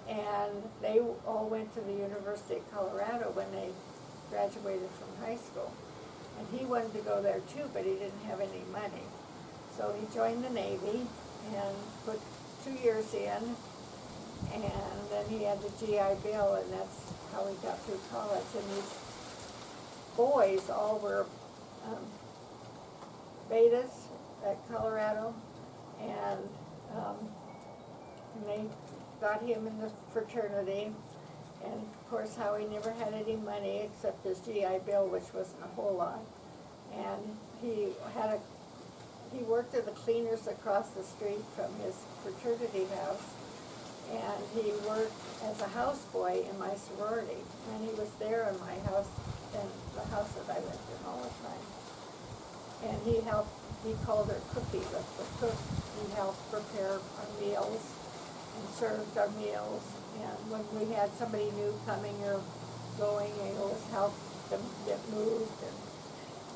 and they all went to the University of Colorado when they graduated from high school. And he wanted to go there too, but he didn't have any money. So he joined the Navy and put 2 years in, and then he had the GI Bill, and that's how he got through college. And these boys all were betas at Colorado, and they got him in the fraternity. And of course, Howie never had any money except his GI Bill, which wasn't a whole lot. And he worked at the cleaners across the street from his fraternity house, and he worked as a houseboy in my sorority. And he was there in my house, in the house that I lived in all the time. And he called her Cookie, the cook. He helped prepare our meals and served our meals. And when we had somebody new coming or going, he always helped them get moved and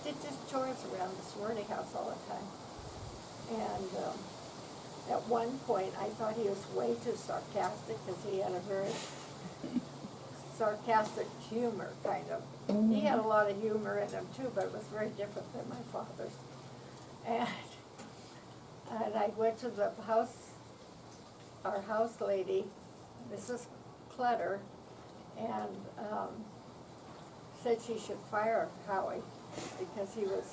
did just chores around the sorority house all the time. And at one point, I thought he was way too sarcastic because he had a very sarcastic humor, kind of. Mm-hmm. He had a lot of humor in him too, but it was very different than my father's. And I went to the house, our house lady, Mrs. Clutter, and said she should fire Howie because he was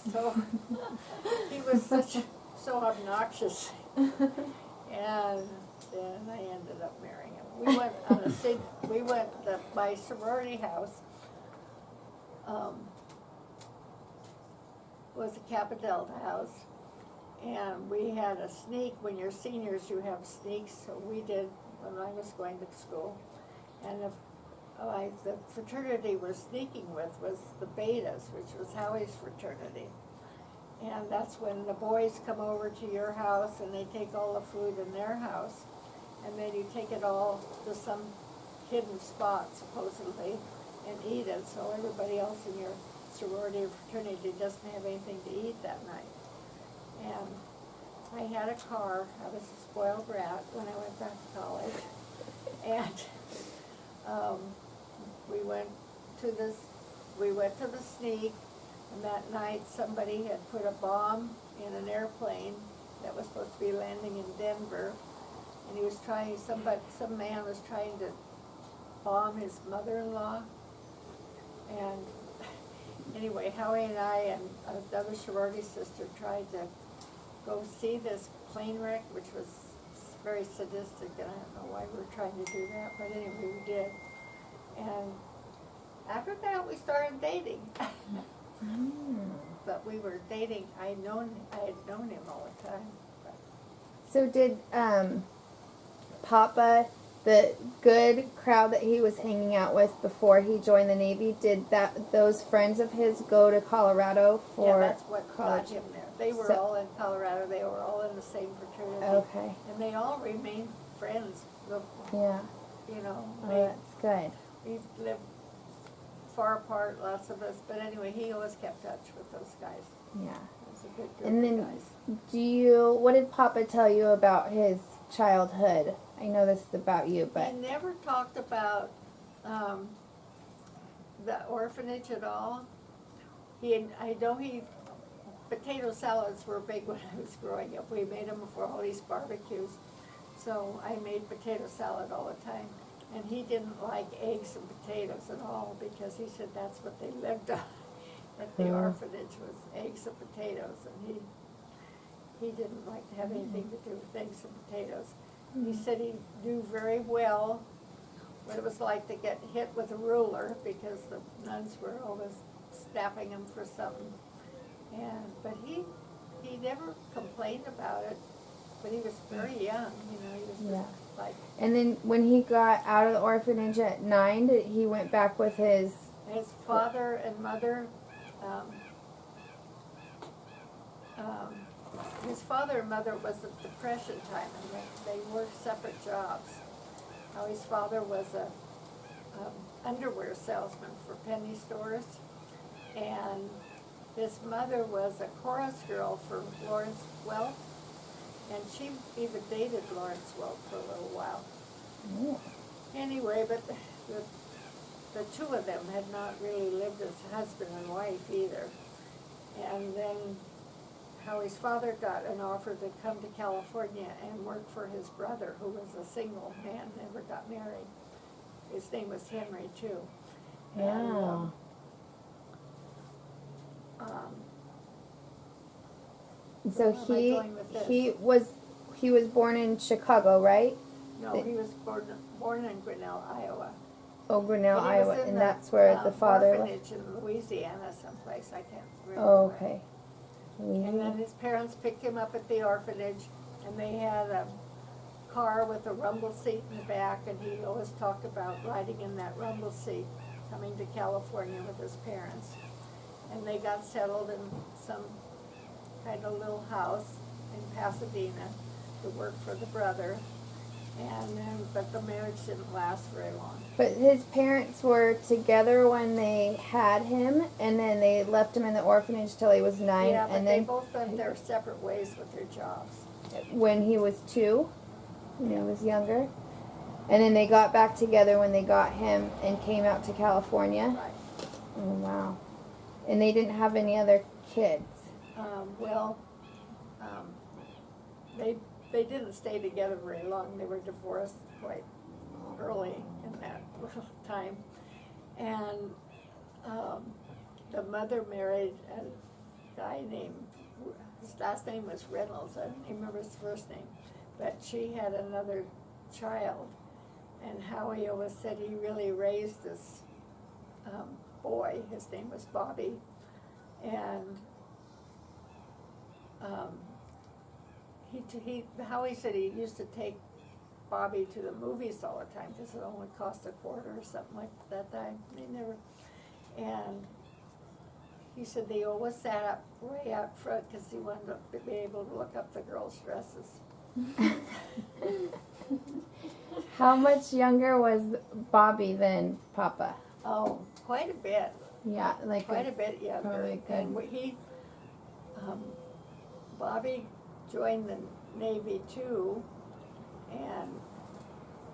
so obnoxious. And then I ended up marrying him. We went to my sorority house was a Capitol house, and we had a sneak. When you're seniors, you have sneaks, so we did when I was going to school. And the fraternity we're sneaking with was the Betas, which was Howie's fraternity. And that's when the boys come over to your house and they take all the food in their house. and then you take it all to some hidden spot supposedly and eat it, so everybody else in your sorority or fraternity doesn't have anything to eat that night. And I had a car. I was a spoiled brat when I went back to college, and we went to the sneak, and that night somebody had put a bomb in an airplane that was supposed to be landing in Denver, and he was trying, some man was trying to bomb his mother-in-law. And anyway, Howie and I and another sorority sister tried to go see this plane wreck, which was very sadistic, and I don't know why we were trying to do that, but anyway, we did. And after that, we started dating. But we were dating, I had known him all the time. But So did Papa, the good crowd that he was hanging out with before he joined the Navy, did those friends of his go to Colorado for yeah, that's what college? got him there. They were So- all in Colorado. They were all in the same fraternity. Okay. And they all remained friends. Yeah. You know, Oh, that's good. we lived far apart, lots of us. But anyway, he always kept touch with those guys. Yeah. It was a good group And of then, guys. what did Papa tell you about his childhood? I know this is about you, but He never talked about the orphanage at all. Potato salads were big when I was growing up. We made them for all these barbecues. So I made potato salad all the time. And he didn't like eggs and potatoes at all because he said that's what they lived on at the orphanage was eggs and potatoes. And he didn't like to have anything to do with eggs and potatoes. He said he knew very well what it was like to get hit with a ruler because the nuns were always snapping him for something. But he never complained about it. But he was very young, you know. He was just like. And then when he got out of the orphanage at 9, he went back with his Father and mother. His father and mother was a Depression time, and they worked separate jobs. Howie's father was a underwear salesman for penny stores, and his mother was a chorus girl for Lawrence Welk, and she even dated Lawrence Welk for a little while. Anyway, but the two of them had not really lived as husband and wife either. And then Howie's father got an offer to come to California and work for his brother, who was a single man, never got married. His name was Henry, too. Wow. So where am I going with this? he was born in Chicago, right? No, he was born in Grinnell, Iowa. Oh, Grinnell, But he was Iowa, in and that's where the father was. orphanage in Louisiana someplace, I can't remember. Oh, where. okay. And then his parents picked him up at the orphanage, and they had a car with a rumble seat in the back, and he always talked about riding in that rumble seat, coming to California with his parents. And they got settled in some kind of little house in Pasadena to work for the brother. And then, but the marriage didn't last very long. But his parents were together when they had him, and then they left him in the orphanage till he was 9, Yeah, but and they then both went their separate ways with their jobs. when he was 2, when he was younger. And then they got back together when they got him and came out to California. Right. Oh, wow. And they didn't have any other kids. They didn't stay together very long. They were divorced quite early in that time. And the mother married a guy named, his last name was Reynolds. I don't even remember his first name. But she had another child. And Howie always said he really raised this boy. His name was Bobby. And Howie said he used to take Bobby to the movies all the time because it only cost $0.25 or something like that time. And he said they always sat up way out front because he wanted to be able to look up the girls' dresses. How much younger was Bobby than Papa? Oh, quite a bit. Yeah, like Quite a bit younger. probably good. And Bobby joined the Navy too,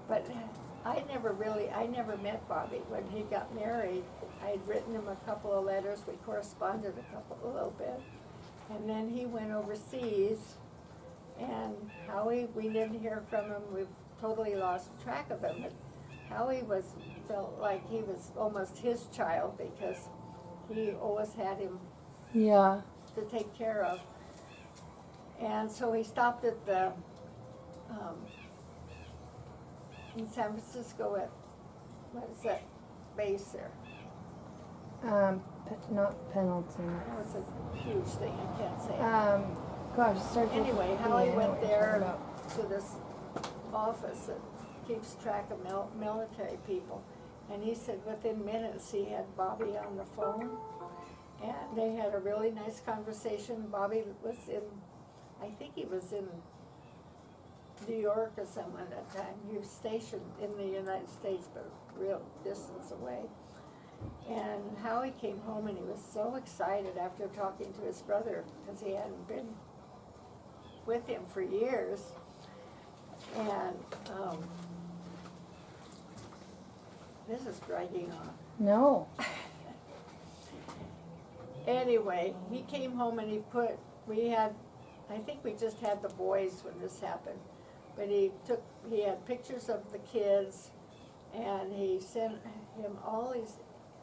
but I never met Bobby. When he got married, I had written him a couple of letters, we corresponded a little bit, and then he went overseas, and Howie, we didn't hear from him, we've totally lost track of him, but Howie felt like he was almost his child, because he always had him Yeah. to take care of. And so he stopped at in San Francisco at, what is that base there? Not Pendleton. Oh, it's a huge thing, I can't say. Gosh, it starts with Anyway, a P, Howie I know went what you're there talking to this office that keeps track of military people. And he said within minutes he had Bobby on the phone. And they had a really nice conversation. Bobby was I think he was in New York or somewhere at that time. He was stationed in the United States, but a real distance away. And Howie came home and he was so excited after talking to his brother, because he hadn't been with him for years. And this is dragging on. No. Anyway, he came home and I think we just had the boys when this happened, but he had pictures of the kids, and he sent him all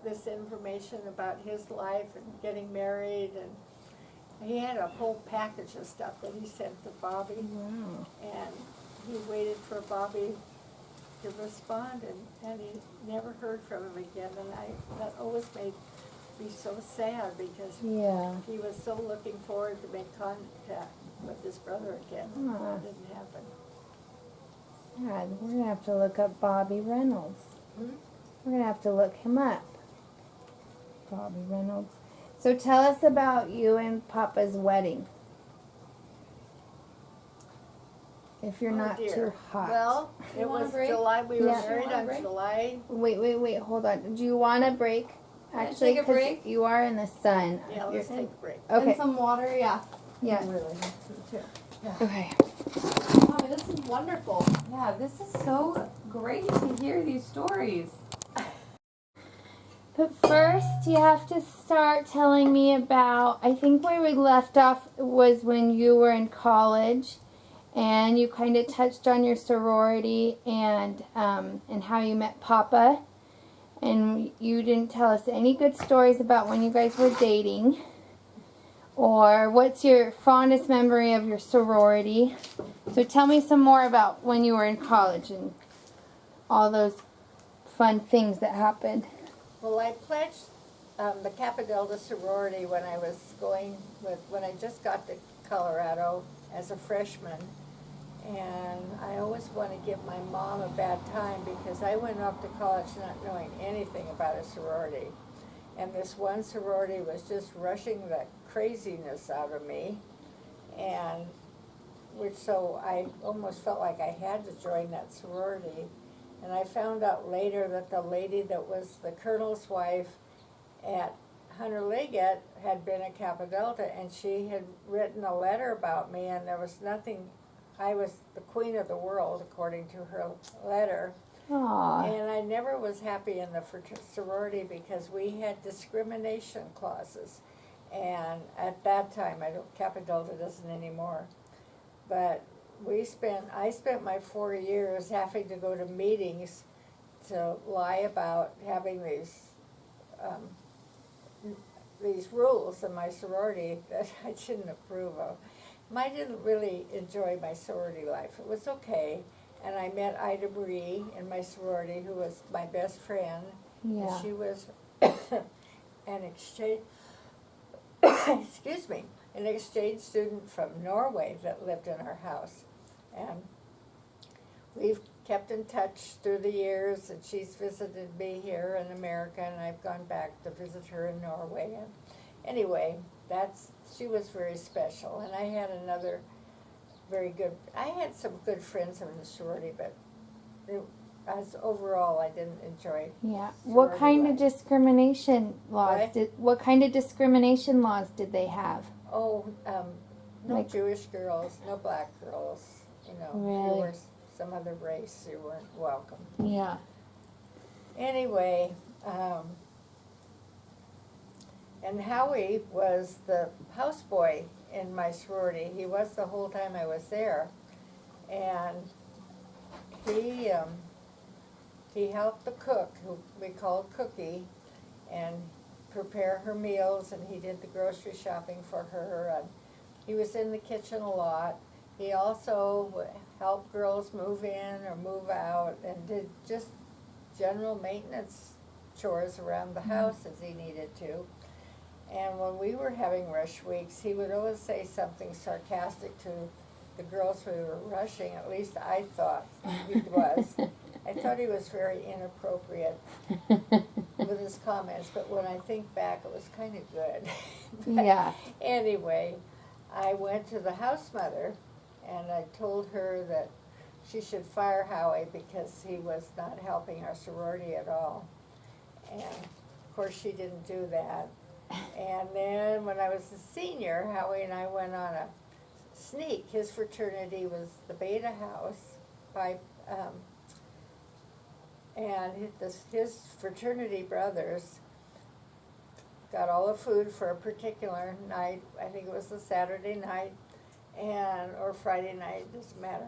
this information about his life and getting married, and he had a whole package of stuff that he sent to Bobby. Wow. And he waited for Bobby to respond, and he never heard from him again, and that always made me so sad, because Yeah. he was so looking forward to make contact with his brother again. Aw. It didn't happen. God, we're gonna have to look up Bobby Reynolds. Hmm? We're gonna have to look him up. Bobby Reynolds. So tell us about you and Papa's wedding. If you're Oh, not dear. too hot. Well, You it want a was break? July, we were Yeah. married You want a on break? July, Wait, hold on. Do you want a break? Can I Actually, take a 'cause break? you are in the sun. yeah, You're- let's take a break. Okay. And some water, yeah. Yeah. Really need some too. Okay. Mommy, this is wonderful. Yeah, this is so great to hear these stories. But first, you have to start telling me about, I think where we left off was when you were in college, and you kind of touched on your sorority and how you met Papa. And you didn't tell us any good stories about when you guys were dating. Or what's your fondest memory of your sorority? So tell me some more about when you were in college and all those fun things that happened. Well, I pledged the Kappa Delta sorority when I just got to Colorado as a freshman. And I always want to give my mom a bad time, because I went off to college not knowing anything about a sorority. And this one sorority was just rushing the craziness out of me. And so I almost felt like I had to join that sorority. And I found out later that the lady that was the colonel's wife at Hunter Liggett had been a Kappa Delta, and she had written a letter about me, and there was nothing, I was the queen of the world according to her letter. Aww. And I never was happy in the sorority, because we had discrimination clauses. And at that time, Kappa Delta doesn't anymore, but I spent my 4 years having to go to meetings to lie about having these rules in my sorority that I didn't approve of. I didn't really enjoy my sorority life. It was okay. And I met Ida Marie in my sorority, who was my best friend. Yeah. And she was an exchange, excuse me, an exchange student from Norway that lived in our house. And we've kept in touch through the years, and she's visited me here in America, and I've gone back to visit her in Norway. And anyway, she was very special. And I had another very good. I had some good friends in the sorority, but as overall, I didn't enjoy. Yeah. What Sorority kind of life. discrimination laws What? what kind of discrimination laws did they have? Oh, no Like- Jewish girls, no black girls. You know, if you Really? were some other race, you weren't welcome. Yeah. Anyway, and Howie was the houseboy in my sorority. He was the whole time I was there, and he helped the cook, who we called Cookie, and prepare her meals, and he did the grocery shopping for her, and he was in the kitchen a lot. He also helped girls move in or move out, and did just general maintenance chores around the house as he needed to. And when we were having rush weeks, he would always say something sarcastic to the girls we were rushing. At least I thought he was. I thought he was very inappropriate with his comments, but when I think back, it was kind of good. But Yeah. anyway, I went to the house mother, and I told her that she should fire Howie because he was not helping our sorority at all. And of course, she didn't do that. And then when I was a senior, Howie and I went on a sneak. His fraternity was the Beta House by, and his fraternity brothers got all the food for a particular night. I think it was a Saturday night, or Friday night, doesn't matter.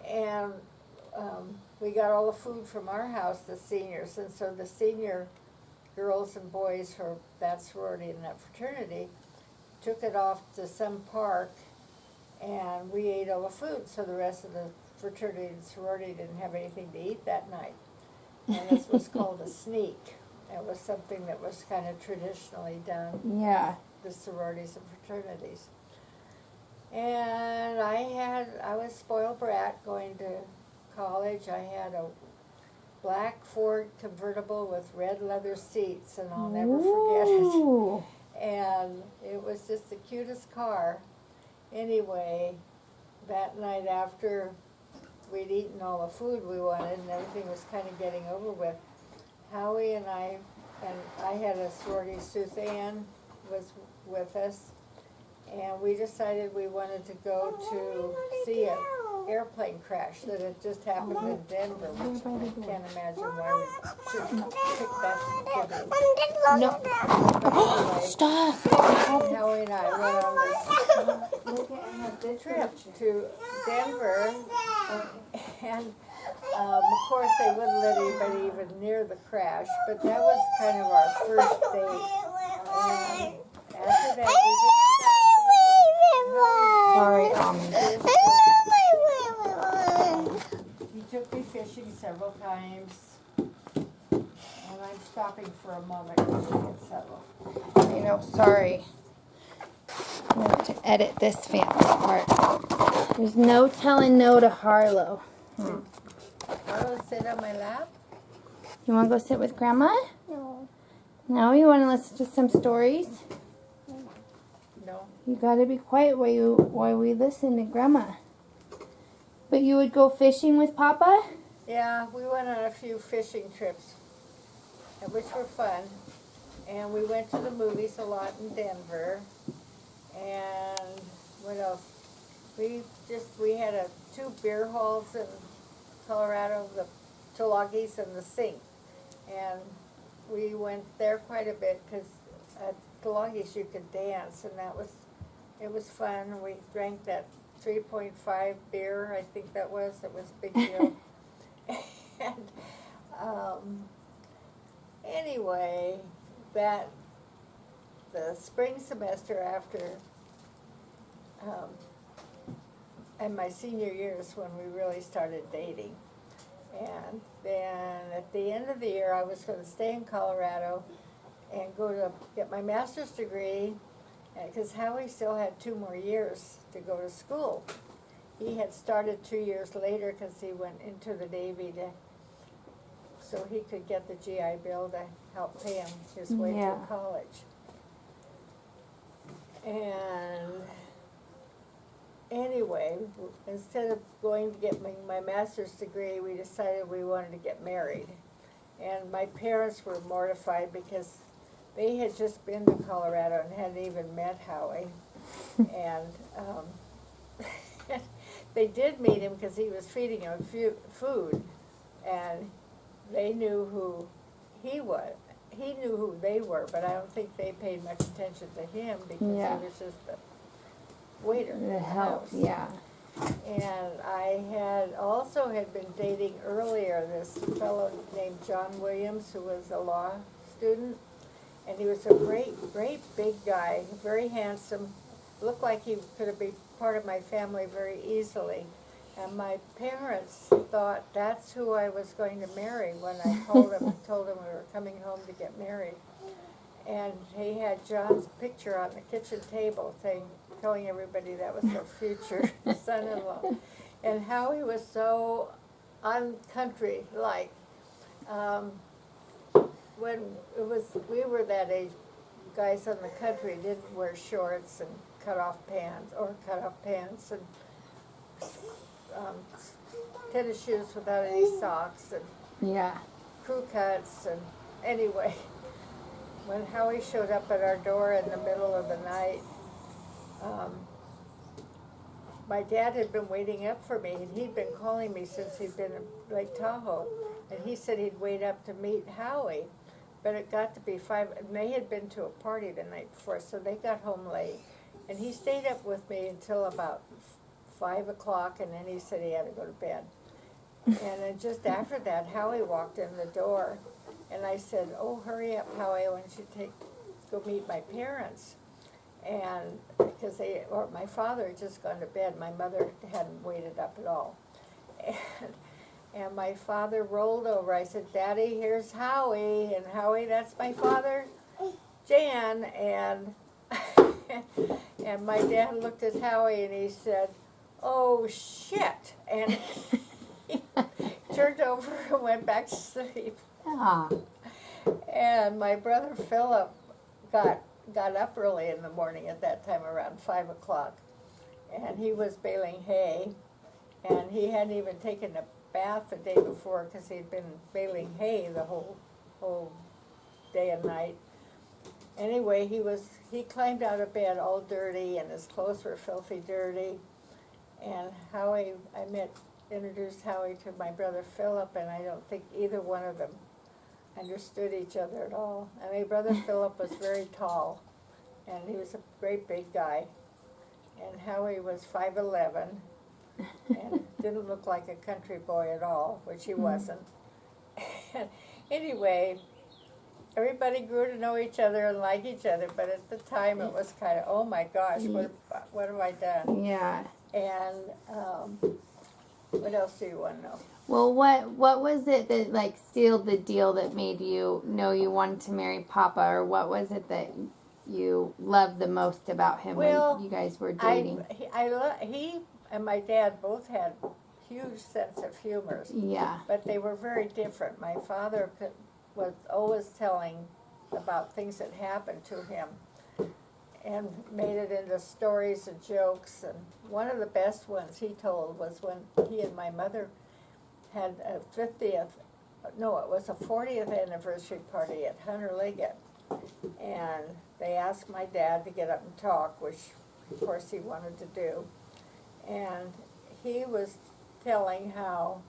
And we got all the food from our house, the seniors, and so the senior girls and boys for that sorority and that fraternity took it off to some park, and we ate all the food, so the rest of the fraternity and sorority didn't have anything to eat that night. And this was called a sneak. It was something that was kind of traditionally done. Yeah. The sororities and fraternities. And I was spoiled brat going to college. I had a black Ford convertible with red leather seats, and I'll never forget it. Ooh. And it was just the cutest car. Anyway, that night after we'd eaten all the food we wanted and everything was kind of getting over with, Howie and I had a sorority, Suzanne was with us, and we decided we wanted to go to see an airplane crash that had just happened in Denver, which I can't imagine why we should pick that activity. No. But anyway, Stop. Howie and I went on this trip to Denver, and of course they wouldn't let anybody even near the crash, but that was kind of our first date. And after that, we just Sorry, he took me fishing several times, and I'm stopping for a moment to get settled. You know, sorry. I'm going to edit this fancy part. There's no telling no to Harlow. I'll sit on my lap. You want to go sit with Grandma? No. No? You want to listen to some stories? No. You got to be quiet while we listen to Grandma. But you would go fishing with Papa? Yeah, we went on a few fishing trips, which were fun. And we went to the movies a lot in Denver. And what else? We had 2 beer halls in Colorado, the Tulagis and the Sink. And we went there quite a bit because at Tulagis you could dance, and it was fun. We drank that 3.5 beer, I think that was. It was a big deal. And anyway, the spring semester after, and my senior years when we really started dating. And then at the end of the year, I was going to stay in Colorado and go to get my master's degree, because Howie still had 2 more years to go to school. He had started 2 years later because he went into the Navy so he could get the GI Bill to help pay him his way Yeah. through college. And anyway, anyway, instead of going to get my master's degree, we decided we wanted to get married. And my parents were mortified because they had just been to Colorado and hadn't even met Howie. And they did meet him because he was feeding them food, and they knew who he was. He knew who they were, but I don't think they paid much attention to him because Yeah. he was just the waiter in The the help, house. yeah. And I had been dating earlier this fellow named John Williams, who was a law student, and he was a great big guy, very handsome, looked like he could have been part of my family very easily. And my parents thought that's who I was going to marry when I told them we were coming home to get married. And he had John's picture on the kitchen table telling everybody that was their future son-in-law. And Howie was so uncountry-like. When we were that age, guys in the country didn't wear shorts and cut off pants and tennis shoes without any socks and Yeah. crew cuts. And anyway, when Howie showed up at our door in the middle of the night, my dad had been waiting up for me, and he'd been calling me since he'd been in Lake Tahoe, and he said he'd wait up to meet Howie. But it got to be 5, and they had been to a party the night before, so they got home late. And he stayed up with me until about 5 o'clock, and then he said he had to go to bed. And then just after that, Howie walked in the door, and I said, "Oh, hurry up, Howie, why don't you go meet my parents?" And because my father had just gone to bed, my mother hadn't waited up at all. And my father rolled over. I said, "Daddy, here's Howie." And Howie, that's my father, Jan. And and my dad looked at Howie and he said, "Oh, shit." And he turned over and went back to sleep. Ah. And my brother Philip got up early in the morning at that time, around 5 o'clock. And he was baling hay. And he hadn't even taken a bath the day before because he'd been baling hay the whole day and night. Anyway, he climbed out of bed all dirty, and his clothes were filthy dirty. And I introduced Howie to my brother Philip, and I don't think either one of them understood each other at all. And my brother Philip was very tall, and he was a great big guy. And Howie was 5'11", and didn't look like a country boy at all, which he wasn't. Anyway, everybody grew to know each other and like each other, but at the time it was kind of, oh my gosh, what have I done? Yeah. And what else do you want to know? Well, what was it that like sealed the deal that made you know you wanted to marry Papa, or what was it that you loved the most about him when you guys were dating? He and my dad both had huge sense of humor. Yeah. But they were very different. My father was always telling about things that happened to him and made it into stories and jokes. And one of the best ones he told was when he and my mother had a 40th anniversary party at Hunter Liggett. And they asked my dad to get up and talk, which of course he wanted to do. And he was telling how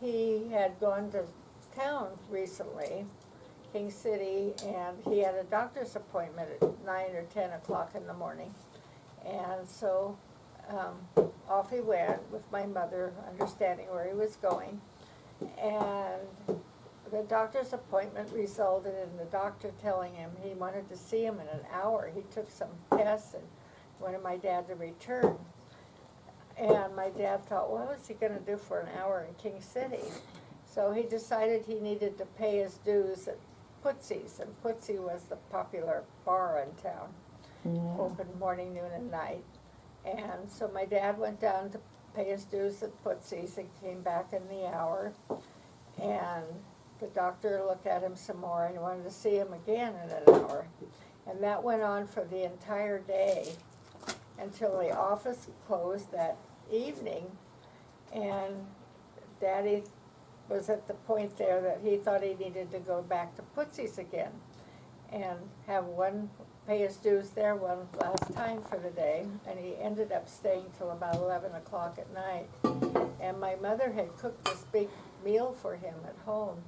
he had gone to town recently, King City, and he had a doctor's appointment at 9 or 10 o'clock in the morning. And so off he went with my mother, understanding where he was going. And the doctor's appointment resulted in the doctor telling him he wanted to see him in an hour. He took some tests and wanted my dad to return. And my dad thought, what was he going to do for an hour in King City? So he decided he needed to pay his dues at Putsy's, and Putsy was the popular bar in town, open morning, noon, and night. And so my dad went down to pay his dues at Putsy's and came back in the hour. And the doctor looked at him some more and wanted to see him again in an hour. And that went on for the entire day. until the office closed that evening. And Daddy was at the point there that he thought he needed to go back to Putsy's again and have pay his dues there one last time for the day. And he ended up staying till about 11 o'clock at night. And my mother had cooked this big meal for him at home.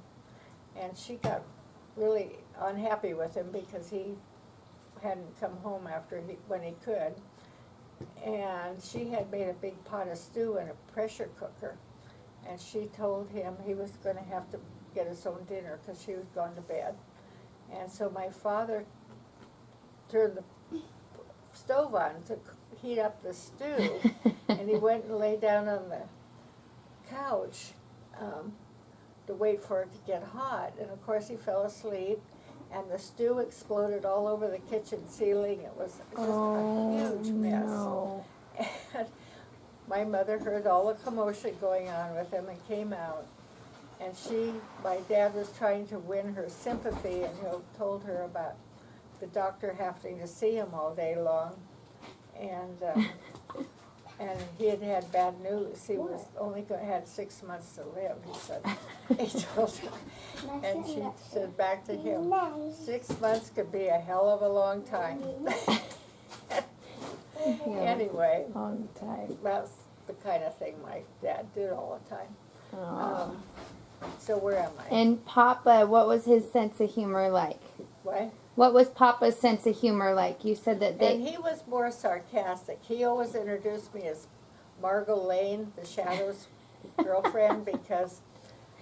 And she got really unhappy with him because he hadn't come home when he could. And she had made a big pot of stew in a pressure cooker. And she told him he was going to have to get his own dinner because she was going to bed. And so my father turned the stove on to heat up the stew, and he went and lay down on the couch to wait for it to get hot. And of course he fell asleep, and the stew exploded all over the kitchen ceiling. It was just a huge mess. No. And my mother heard all the commotion going on with him and came out. And my dad was trying to win her sympathy, and he told her about the doctor having to see him all day long. And he had bad news. He was only had 6 months to live, he said. He told her. And she said back to him, 6 months could be a hell of a long time. Anyway, Long time. that's the kind of thing my dad did all the time. Oh. So where am I? And Papa, what was his sense of humor like? What? What was Papa's sense of humor like? You said that And he was more sarcastic. He always introduced me as Margot Lane, the Shadow's girlfriend, because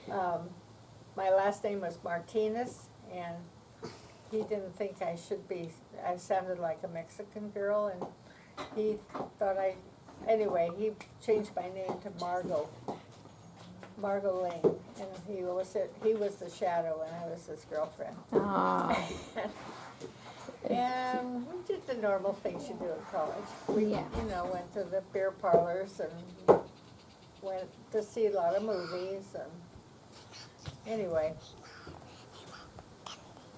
my last name was Martinez, and he didn't think I sounded like a Mexican girl, and he thought anyway, he changed my name to Margot Lane, and he was the Shadow, and I was his girlfriend. Oh. And we did the normal things you do in college. We, Yeah. went to the beer parlors and went to see a lot of movies, and anyway.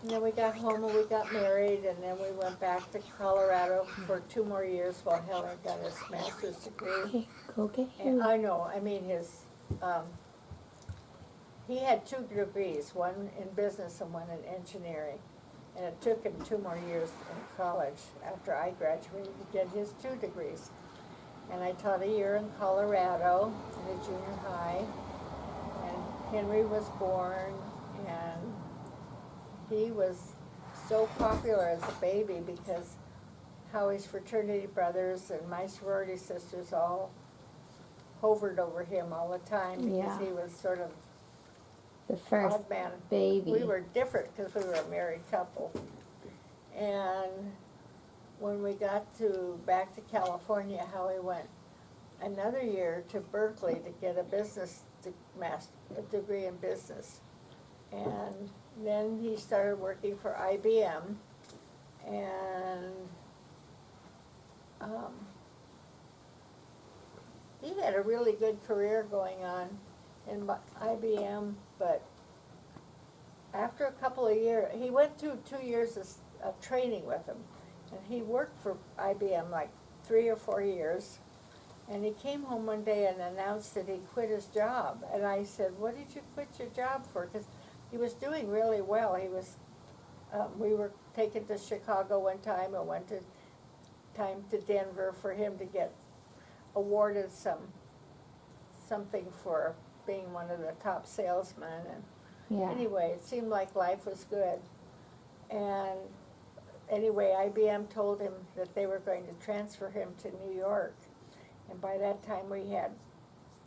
And then we got home and we got married, and then we went back to Colorado for 2 more years while Helen got his master's degree. Okay, go get And him. he had 2 degrees, one in business and one in engineering. And it took him 2 more years in college after I graduated to get his 2 degrees. And I taught a year in Colorado in a junior high. And Henry was born, and he was so popular as a baby because Howie's fraternity brothers and my sorority sisters all hovered over him all the time because Yeah. he was sort of The first odd man. baby. We were different because we were a married couple. And when we got back to California, Howie went another year to Berkeley to get a degree in business. And then he started working for IBM, and he had a really good career going on in IBM, but after a couple of years, he went through 2 years of training with him, and he worked for IBM like 3 or 4 years, and he came home one day and announced that he quit his job, and I said, "What did you quit your job for?" Because he was doing really well. We were taken to Chicago one time and went to Denver for him to get awarded something for being one of the top salesmen. And Yeah. anyway, it seemed like life was good. And anyway, IBM told him that they were going to transfer him to New York. And by that time we had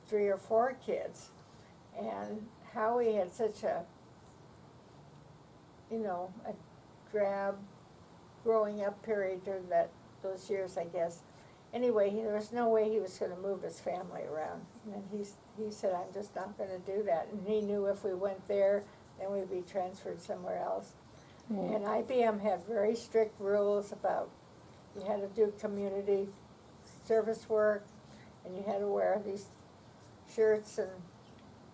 3 or 4 kids. And Howie had such a drab growing up period during those years, I guess. Anyway, there was no way he was going to move his family around. And he said, "I'm just not going to do that." And he knew if we went there, then we'd be transferred somewhere else. Right. And IBM had very strict rules about you had to do community service work, and you had to wear these shirts and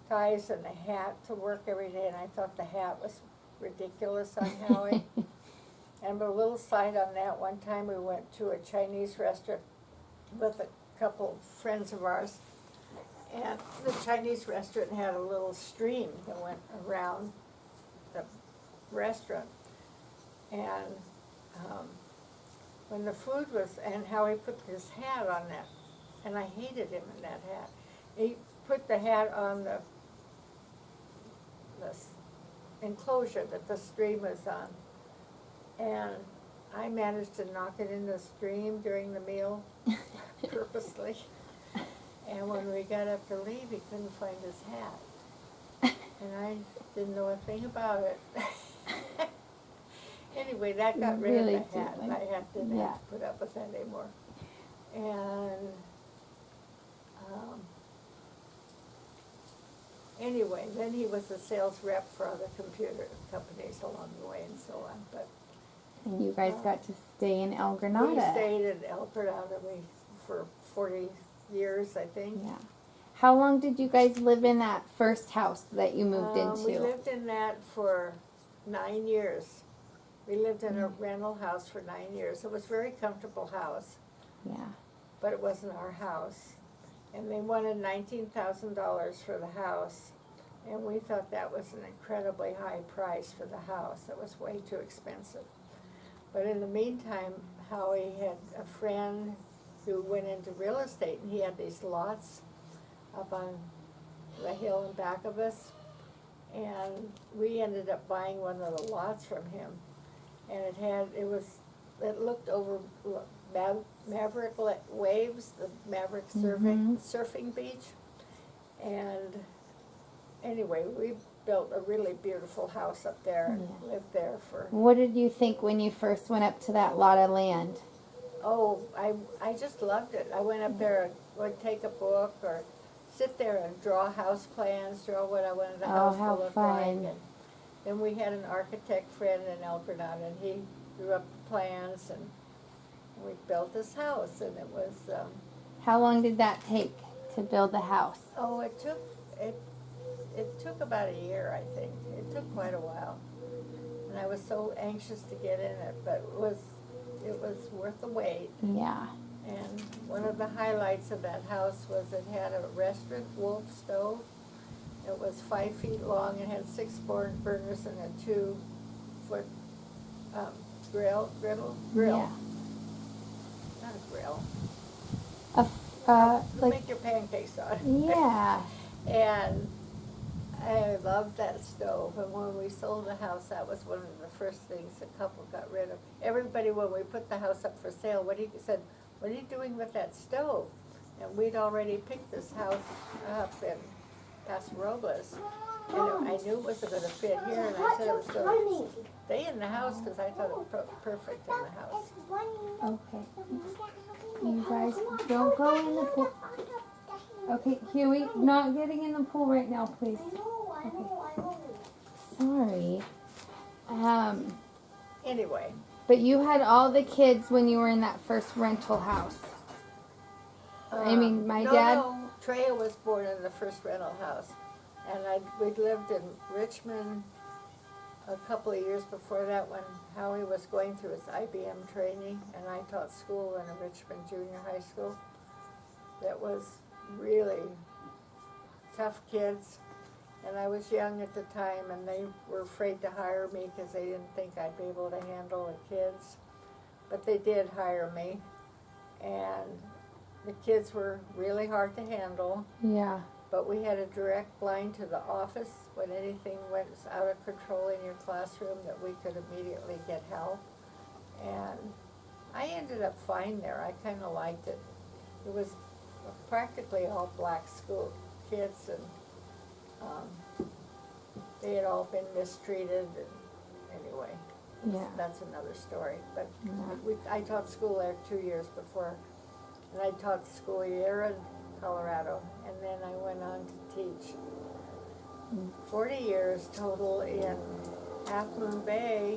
ties and a hat to work every day. And I thought the hat was ridiculous on Howie. And a little side on that, one time we went to a Chinese restaurant with a couple of friends of ours. And the Chinese restaurant had a little stream that went around the restaurant. And when the food was, and how he put his hat on that, and I hated him in that hat. He put the hat on the enclosure that the stream was on. And I managed to knock it in the stream during the meal purposely. And when we got up to leave, he couldn't find his hat. And I didn't know a thing about it. Anyway, that got rid Really of the hat. didn't. I didn't Yeah. have to put up with that anymore. And anyway, then he was a sales rep for other computer companies along the way and so on. But And you guys got to stay in El we Granada. stayed in El Granada for 40 years, I think. Yeah. How long did you guys live in that first house that you moved We into? lived in that for 9 years. We lived in a rental house for 9 years. It was a very comfortable house, Yeah. but it wasn't our house. And they wanted $19,000 for the house, and we thought that was an incredibly high price for the house. It was way too expensive. But in the meantime, Howie had a friend who went into real estate, and he had these lots up on the hill in back of us. And we ended up buying one of the lots from him. And it looked over Maverick Waves, the Maverick surfing beach. And anyway, we built a really beautiful house up there and lived there for, What did you think when you first went up to that lot of land? I just loved it. I went up there and would take a book or sit there and draw house plans, draw what I wanted the house how to look fun. like. And then we had an architect friend in El Granada, and he drew up the plans, and we built this house, and it was, How long did that take to build the house? it took about a year, I think. It took quite a while. And I was so anxious to get in it, but it was worth the wait. Yeah. And one of the highlights of that house was it had a restaurant wolf stove. It was 5 feet long and had 6 burners and a 2-foot grill. Yeah. Not a grill. Like, Make your pancakes on. yeah. And I loved that stove. And when we sold the house, that was one of the first things the couple got rid of. Everybody, when we put the house up for sale, said, "What are you doing with that stove?" And we'd already picked this house up in Paso Robles. And I knew it wasn't going to fit here, and I said it was going to stay in the house because I thought it was perfect in the house. Okay. You guys don't go in the pool. Okay, Huey, not getting in the pool right now, please. Sorry. Anyway, But you had all the kids when you were in that first rental house. I mean, my dad. No, Treya was born in the first rental house, and we'd lived in Richmond a couple of years before that when Howie was going through his IBM training, and I taught school in a Richmond junior high school. That was really tough kids, and I was young at the time, and they were afraid to hire me because they didn't think I'd be able to handle the kids. But they did hire me, and the kids were really hard to handle. Yeah. But we had a direct line to the office when anything went out of control in your classroom, that we could immediately get help. And I ended up fine there. I kind of liked it. It was practically all black school kids, and they had all been mistreated. And anyway, Yeah. that's another story. But Yeah. I taught school there 2 years before, and I taught school a year in Colorado, and then I went on to teach 40 years total in Half Moon Bay,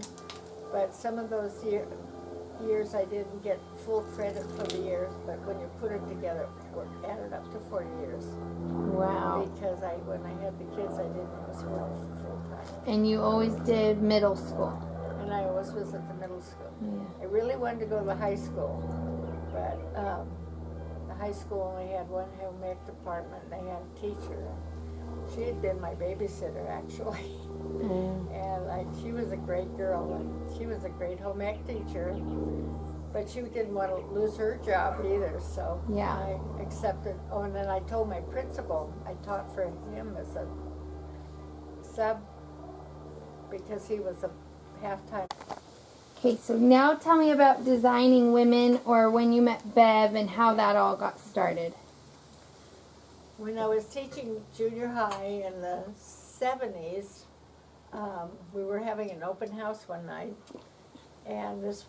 but some of those years I didn't get full credit for the years, but when you put it together, it added up to 40 years. Wow. Because when I had the kids, I didn't miss work full time. And you always did middle school. And I always was at the middle school. Yeah. I really wanted to go to the high school, but high school only had one home ec department, and they had a teacher. She had been my babysitter, actually. And she was a great girl, and she was a great home ec teacher. But she didn't want to lose her job either, so Yeah. I accepted. Oh, and then I told my principal, I taught for him as a sub because he was a half-time. Okay, so now tell me about Designing Women, or when you met Bev and how that all got started. When I was teaching junior high in the 70s, we were having an open house one night, and this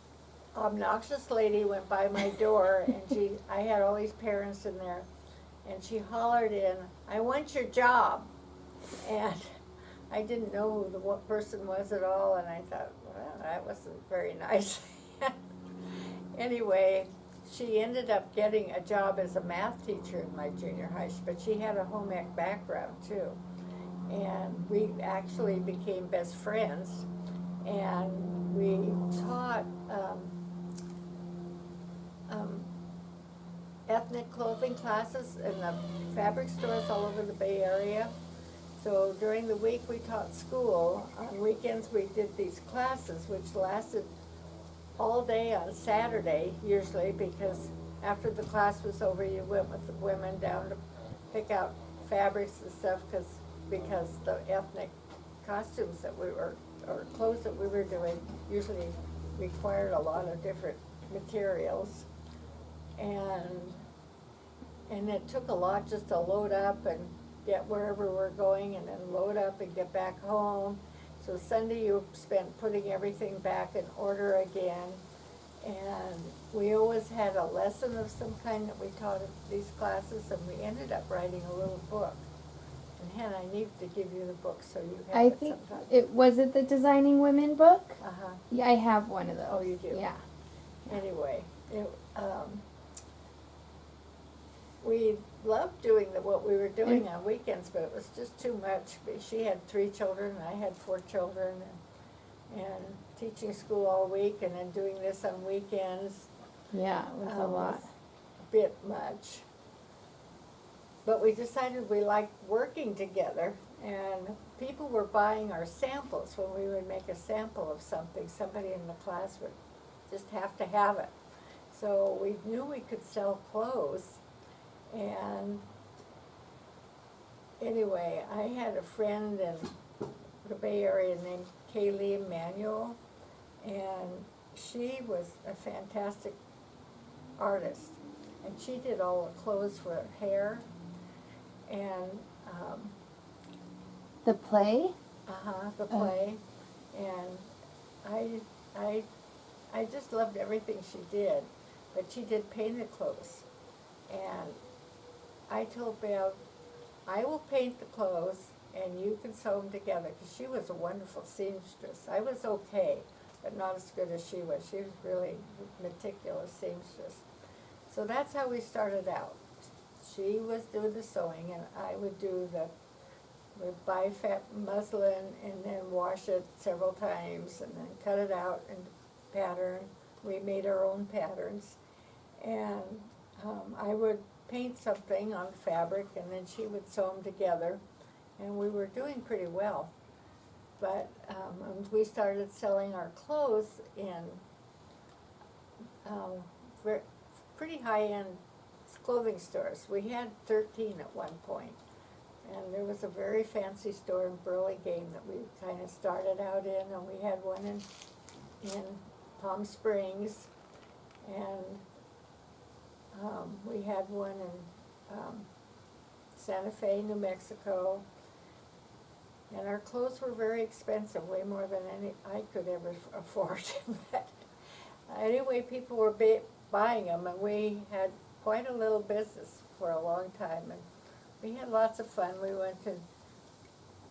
obnoxious lady went by my door, and I had all these parents in there, and she hollered in, "I want your job." And I didn't know who the person was at all, and I thought, well, that wasn't very nice. Anyway, she ended up getting a job as a math teacher in my junior high, but she had a home ec background too. And we actually became best friends, and we taught ethnic clothing classes in the fabric stores all over the Bay Area. So during the week we taught school. On weekends we did these classes, which lasted all day on Saturday usually, because after the class was over you went with the women down to pick out fabrics and stuff, because the ethnic costumes that we were, or clothes that we were doing usually required a lot of different materials. And it took a lot just to load up and get wherever we're going, and then load up and get back home. So Sunday you spent putting everything back in order again. And we always had a lesson of some kind that we taught at these classes, and we ended up writing a little book. And Hannah, I need to give you the book so you have I it think sometime. was it the Designing Women book? Uh-huh. Yeah, I have one of those. Oh, you do? Yeah. Anyway, we loved doing what we were doing on weekends, but it was just too much. She had 3 children, and I had 4 children, and teaching school all week, and then doing this on weekends. Yeah, it was a lot. Was a bit much. But we decided we liked working together, and people were buying our samples. When we would make a sample of something, somebody in the class would just have to have it. So we knew we could sell clothes. And anyway, I had a friend in the Bay Area named Kaylee Emanuel, and she was a fantastic artist. And she did all the clothes for hair. And The play? the play. And I just loved everything she did. But she did painted clothes. And I told Bev, I will paint the clothes and you can sew them together, because she was a wonderful seamstress. I was okay, but not as good as she was. She was really meticulous seamstress. So that's how we started out. She was doing the sewing, and I would do we'd buy muslin and then wash it several times and then cut it out and pattern. We made our own patterns. And I would paint something on fabric, and then she would sew them together, and we were doing pretty well. But we started selling our clothes in pretty high-end clothing stores. We had 13 at one point, and there was a very fancy store in Burlingame that we kind of started out in, and we had one in Palm Springs, and we had one in Santa Fe, New Mexico, and our clothes were very expensive, way more than I could ever afford. But anyway, people were buying them, and we had quite a little business for a long time, and we had lots of fun.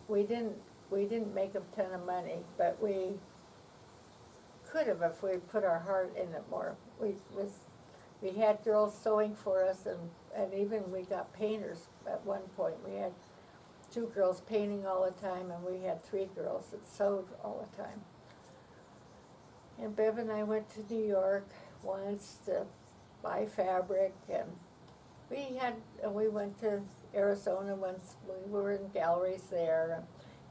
We didn't make a ton of money, but we could have if we put our heart in it more. We had girls sewing for us, and even we got painters at one point. We had 2 girls painting all the time, and we had 3 girls that sewed all the time. And Bev and I went to New York once to buy fabric, and we went to Arizona once, we were in galleries there.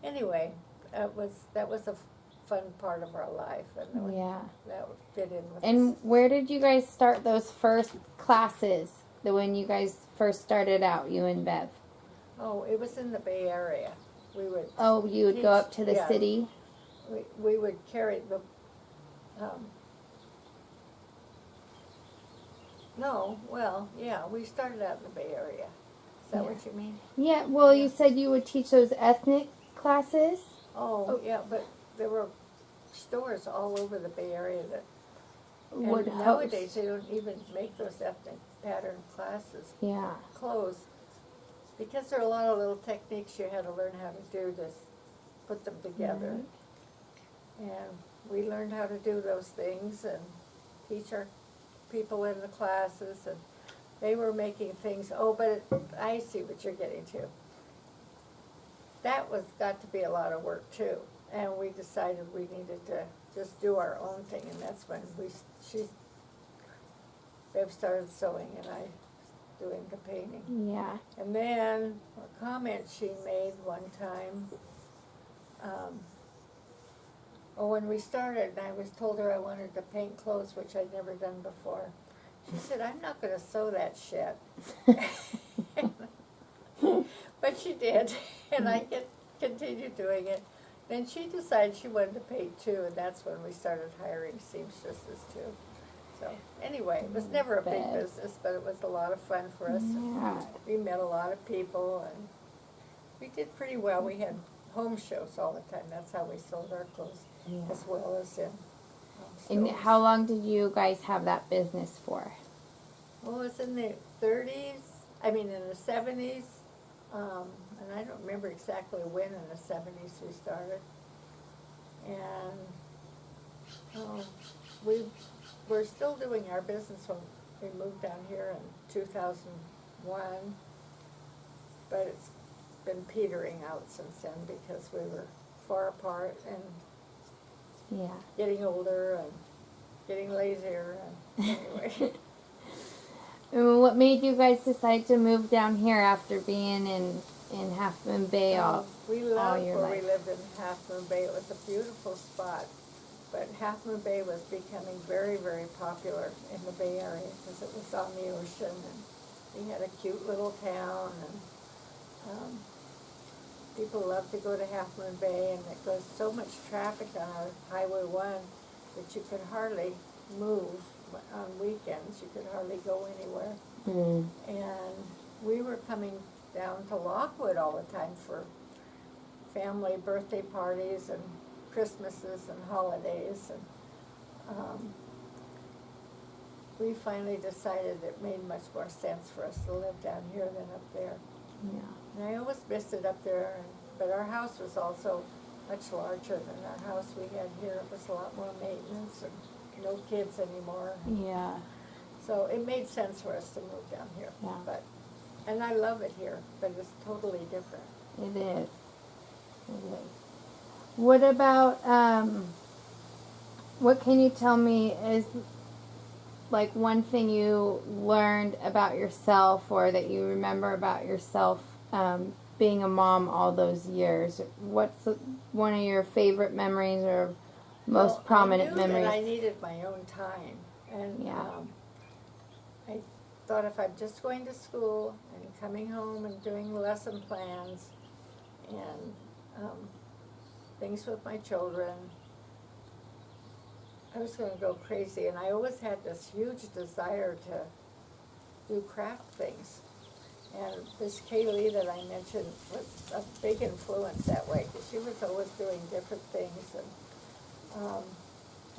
Anyway, that was a fun part of our life, and Yeah. that would fit in with And us. where did you guys start those first classes? The when you guys first started out, you and Bev? Oh, it was in the Bay Area. We would, Oh, you would go up to the Yeah. city? we would carry the, no, well, yeah, we started out in the Bay Area. Is that Yeah. what you mean? Yeah, well, Yeah. you said you would teach those ethnic classes? Oh, yeah, but there were stores all over the Bay Area that, and Would nowadays host. they don't even make those ethnic pattern classes, Yeah. clothes. Because there are a lot of little techniques you had to learn how to do to put them together. And we learned how to do those things and teach our people in the classes, and they were making things, I see what you're getting to. That got to be a lot of work too, and we decided we needed to just do our own thing, and that's when Bev started sewing and I doing the painting. Yeah. And then a comment she made one time, when we started, and I told her I wanted to paint clothes, which I'd never done before. She said, "I'm not going to sew that shit." But she did, and I continued doing it. Then she decided she wanted to paint too, and that's when we started hiring seamstresses too. So anyway, it was never a big Bet. business, but it was a lot of fun for us. Yeah. We met a lot of people, and we did pretty well. We had home shows all the time. That's how we sold our clothes, as well as in And stores. how long did you guys have that business for? Well, it was in the 30s, in the 70s, and I don't remember exactly when in the 70s we started. And we're still doing our business when we moved down here in 2001, but it's been petering out since then because we were far apart and Yeah. getting older and getting lazier, and anyway. And what made you guys decide to move down here after being in Half Moon Bay all? We loved your where we life. lived in Half Moon Bay. It was a beautiful spot. But Half Moon Bay was becoming very, very popular in the Bay Area because it was on the ocean, and we had a cute little town, and people loved to go to Half Moon Bay, and it was so much traffic on our Highway 1 that you could hardly move on weekends. You could hardly go anywhere. Mm. And we were coming down to Lockwood all the time for family birthday parties and Christmases and holidays, and we finally decided it made much more sense for us to live down here than up there. Yeah. And I always missed it up there, but our house was also much larger than our house we had here. It was a lot more maintenance and no kids anymore. Yeah. So it made sense for us to move down here. Yeah. And I love it here, but it's totally different. It is. It is. What about, what can you tell me is like one thing you learned about yourself or that you remember about yourself being a mom all those years? What's one of your favorite memories or most prominent I knew memories? that I needed my own time. And Yeah. I thought if I'm just going to school and coming home and doing lesson plans and things with my children, I was going to go crazy. And I always had this huge desire to do craft things. And this Kaylee that I mentioned was a big influence that way because she was always doing different things. And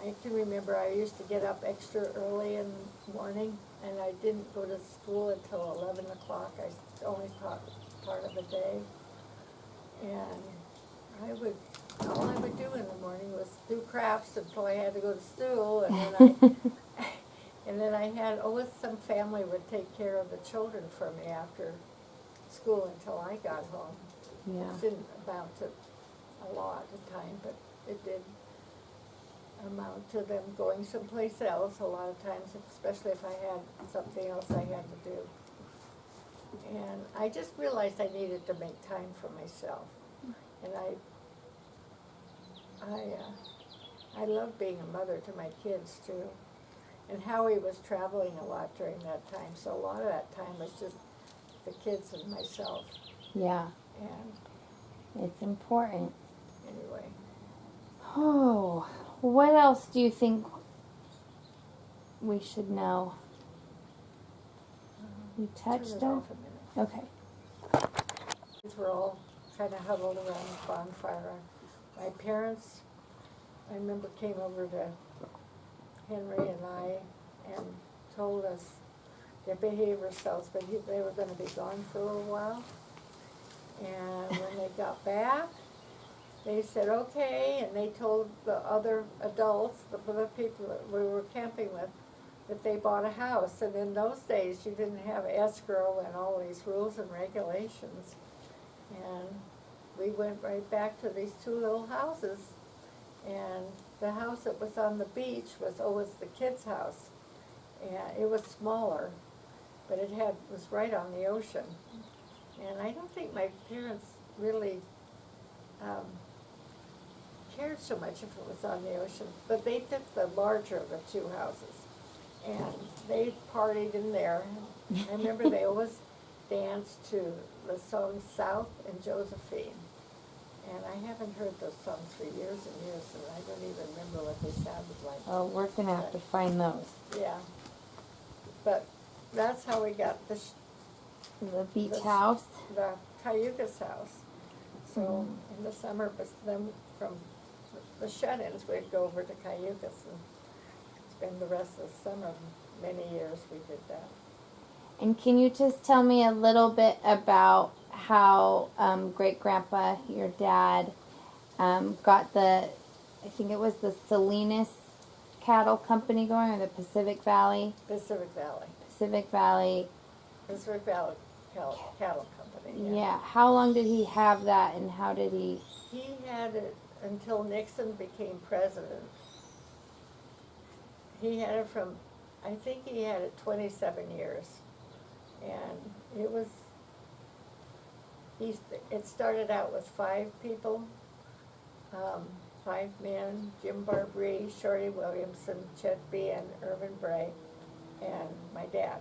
I can remember I used to get up extra early in the morning, and I didn't go to school until 11 o'clock. I only taught part of the day. And all I would do in the morning was do crafts until I had to go to school, and then I had always some family would take care of the children for me after school until I got home. Yeah. It didn't amount to a lot of time, but it did amount to them going someplace else a lot of times, especially if I had something else I had to do. And I just realized I needed to make time for myself. And I love being a mother to my kids too. And Howie was traveling a lot during that time, so a lot of that time was just the kids and myself. Yeah, And it's important. anyway, Oh, what else do you think we should know? We turn touched it on. off a minute. Okay. Kids were all kind of huddled around the bonfire. My parents, I remember, came over to Henry and I and told us to behave ourselves, but they were going to be gone for a little while. And when they got back, they said, okay, and they told the other adults, the other people that we were camping with, that they bought a house. And in those days, you didn't have escrow and all these rules and regulations. And we went right back to these two little houses. And the house that was on the beach was always the kids' house. And it was smaller, but was right on the ocean. And I don't think my parents really cared so much if it was on the ocean, but they took the larger of the two houses. And they partied in there. I remember they always danced to the song South and Josephine. And I haven't heard those songs for years and years, and I don't even remember what they sounded like. Oh, we're gonna have to find those. Yeah. But that's how we got the Beach This- house. Cayuga's house. So in the summer, but then from the shut-ins, we'd go over to Cayuga's and spend the rest of the summer. Many years we did that. And can you just tell me a little bit about how great grandpa, your dad, got the, I think it was the Salinas Cattle Company going, or the Pacific Valley Pacific Valley Cattle Company. Yeah. How long did he have that, and how did he? He had it until Nixon became president. He had it from, I think he had it 27 years. And it started out with 5 people, 5 men: Jim Bray, Shorty Williamson, Chet B. and Irvin Bray, and my dad.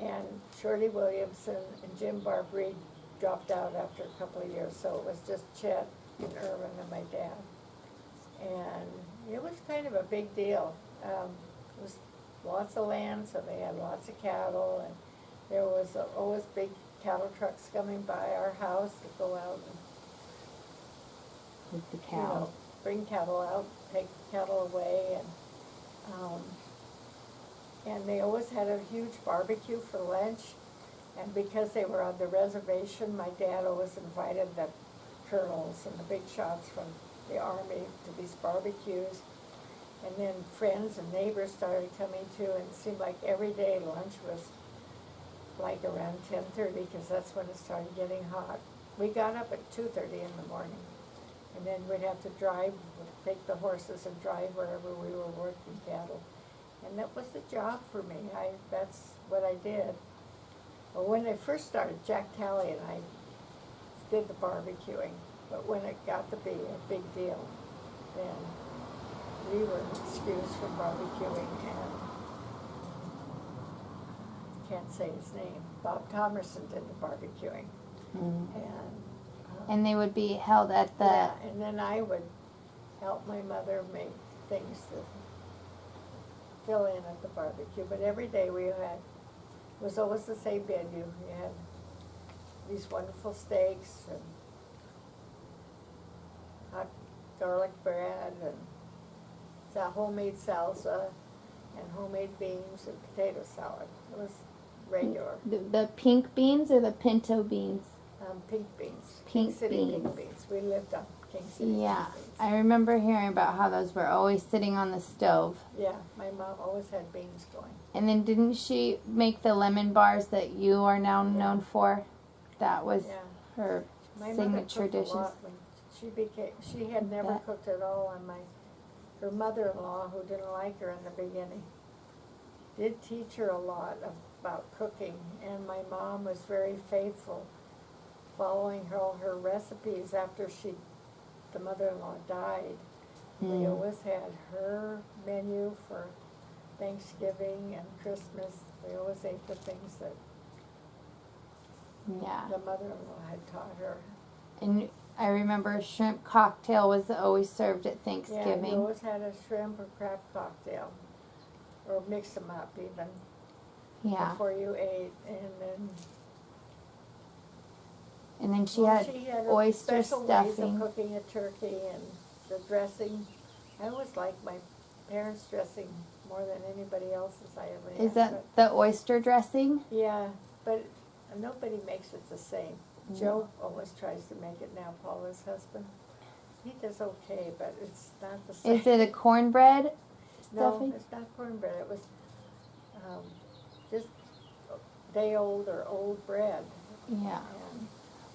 And Shorty Williamson and Jim Bray dropped out after a couple of years, so it was just Chet and Irvin and my dad. And it was kind of a big deal. It was lots of land, so they had lots of cattle, and there was always big cattle trucks coming by our house to go out and, With the cows. bring cattle out, take cattle away, and they always had a huge barbecue for lunch. And because they were on the reservation, my dad always invited the colonels and the big shots from the Army to these barbecues. And then friends and neighbors started coming too, and it seemed like every day lunch was like around 10:30, because that's when it started getting hot. We got up at 2:30 in the morning, and then we'd have to take the horses and drive wherever we were working cattle. And that was the job for me. That's what I did. Well, when they first started, Jack Talley and I did the barbecuing, but when it got to be a big deal, then we were excused from barbecuing, and can't say his name. Bob Thomerson did the barbecuing, And they would be held at the. yeah, and then I would help my mother make things to fill in at the barbecue. But every day was always the same menu. You had these wonderful steaks and hot garlic bread and homemade salsa and homemade beans and potato salad. It was regular. The pink beans or the pinto beans? Pink beans. Pink King City beans. pink beans. We lived on King City Yeah, pink beans. I remember hearing about how those were always sitting on the stove. Yeah, my mom always had beans going. And then didn't she make the lemon bars that you are now known for? That was Yeah. her My mother signature cooked a dishes. lot when she had never That- cooked at all on her mother-in-law, who didn't like her in the beginning. did teach her a lot about cooking, and my mom was very faithful, following all her recipes after the mother-in-law died. We always had her menu for Thanksgiving and Christmas. We always ate the things that Yeah. the mother-in-law had taught her. And I remember shrimp cocktail was always served at Yeah, Thanksgiving. we always had a shrimp or crab cocktail, or mix them up even Yeah. before you ate, And then she well, had her oyster special ways stuffing. of cooking a turkey and the dressing. I always liked my parents' dressing more than anybody else's I ever had. Is that the oyster dressing? Yeah, but nobody makes it the same. Joe always tries to make it now, Paula's husband. He does okay, but it's not the same. Is it a cornbread No, stuffing? it's not cornbread. It was just day-old or old bread. Yeah. And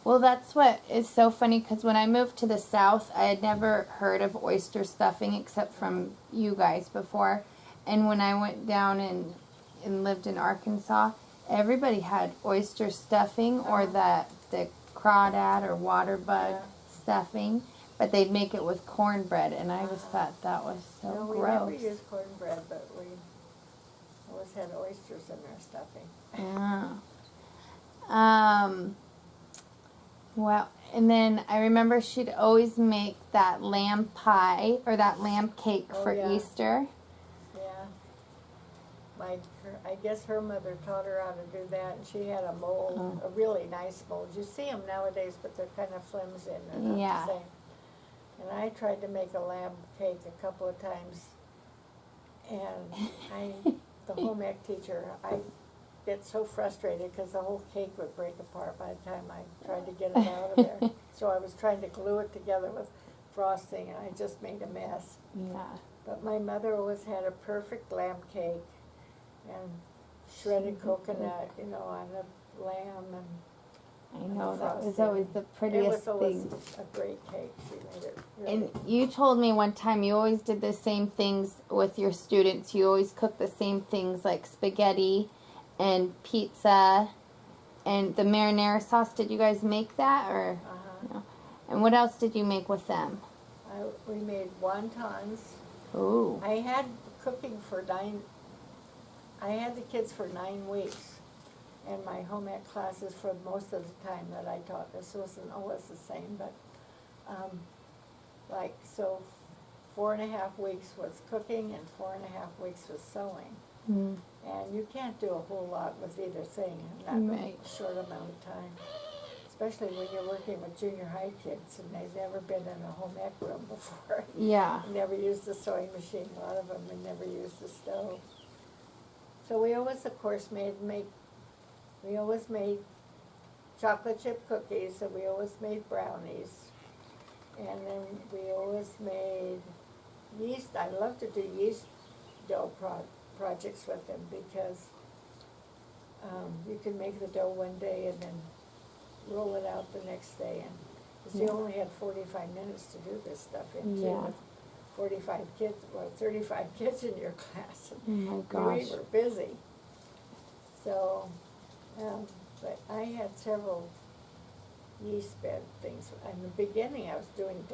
Well, that's what is so funny because when I moved to the South, I had never heard of oyster stuffing except from you guys before. And when I went down and lived in Arkansas, everybody had oyster stuffing or the crawdad or water bug stuffing, but they'd make it with cornbread, and I just thought that was so no, we gross. never used cornbread, but we always had oysters in our stuffing. Well, and then I remember she'd always make that lamb pie or that lamb cake Oh, for yeah. Easter. Yeah. I guess her mother taught her how to do that, and she had a mold, a really nice mold. You see them nowadays, but they're kind of flimsy and they're not Yeah. the same. And I tried to make a lamb cake a couple of times, and the home ec teacher, I get so frustrated because the whole cake would break apart by the time I tried to get it out of there. So I was trying to glue it together with frosting, and I just made a mess. Yeah. But my mother always had a perfect lamb cake and shredded coconut, on the lamb, and I know, that was frosting. always the It prettiest was always thing. a great cake. She made it really. And you told me one time you always did the same things with your students. You always cooked the same things like spaghetti and pizza and the marinara sauce. Did you guys make that or no? And what else did you make with them? We made wontons. Ooh. I had the kids for 9 weeks, and my home ec classes for most of the time that I taught. This wasn't always the same, but, 4.5 weeks was cooking and 4.5 weeks was sewing. Mm. And you can't do a whole lot with either thing in that Right. short amount of time. Especially when you're working with junior high kids and they've never been in a home ec room before. Yeah. Never used the sewing machine, a lot of them had never used the stove. So we always, of course, we always made chocolate chip cookies, and we always made brownies. And then we always made yeast. I love to do yeast dough projects with them because you can make the dough one day and then roll it out the next day. And 'cause you only had 45 minutes to do this stuff in too, Yeah. with 45 kids, or 35 kids in your class. Oh my gosh. We were busy. So, but I had several yeast bed things. In the beginning, I was doing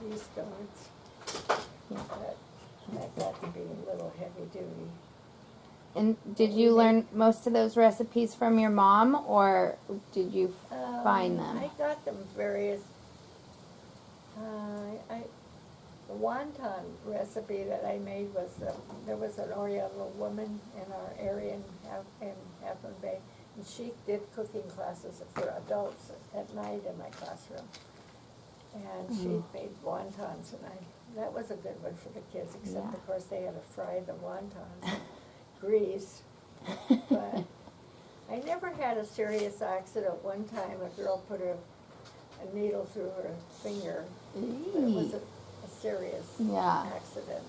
yeast donuts. Yeah. But that got to be a little heavy duty. And did you learn most of those recipes from your mom, or did you find them? I got them various. The wonton recipe that I made was there was an Oriental woman in our area in Half Moon Bay, and she did cooking classes for adults at night in my classroom. And she made wontons, and that was a good one for the kids, except Yeah. of course they had to fry the wontons in grease. But I never had a serious accident. One time a girl put a needle through her finger. But it was a serious Yeah. accident.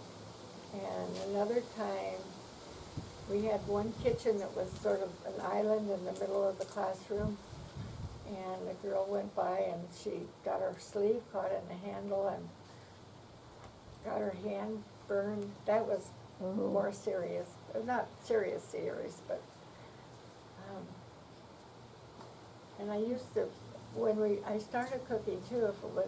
And another time, we had one kitchen that was sort of an island in the middle of the classroom. And the girl went by and she got her sleeve caught in the handle and got her hand burned. That was Ooh. more serious, not serious series, but, and I used to, I started cooking too, if it was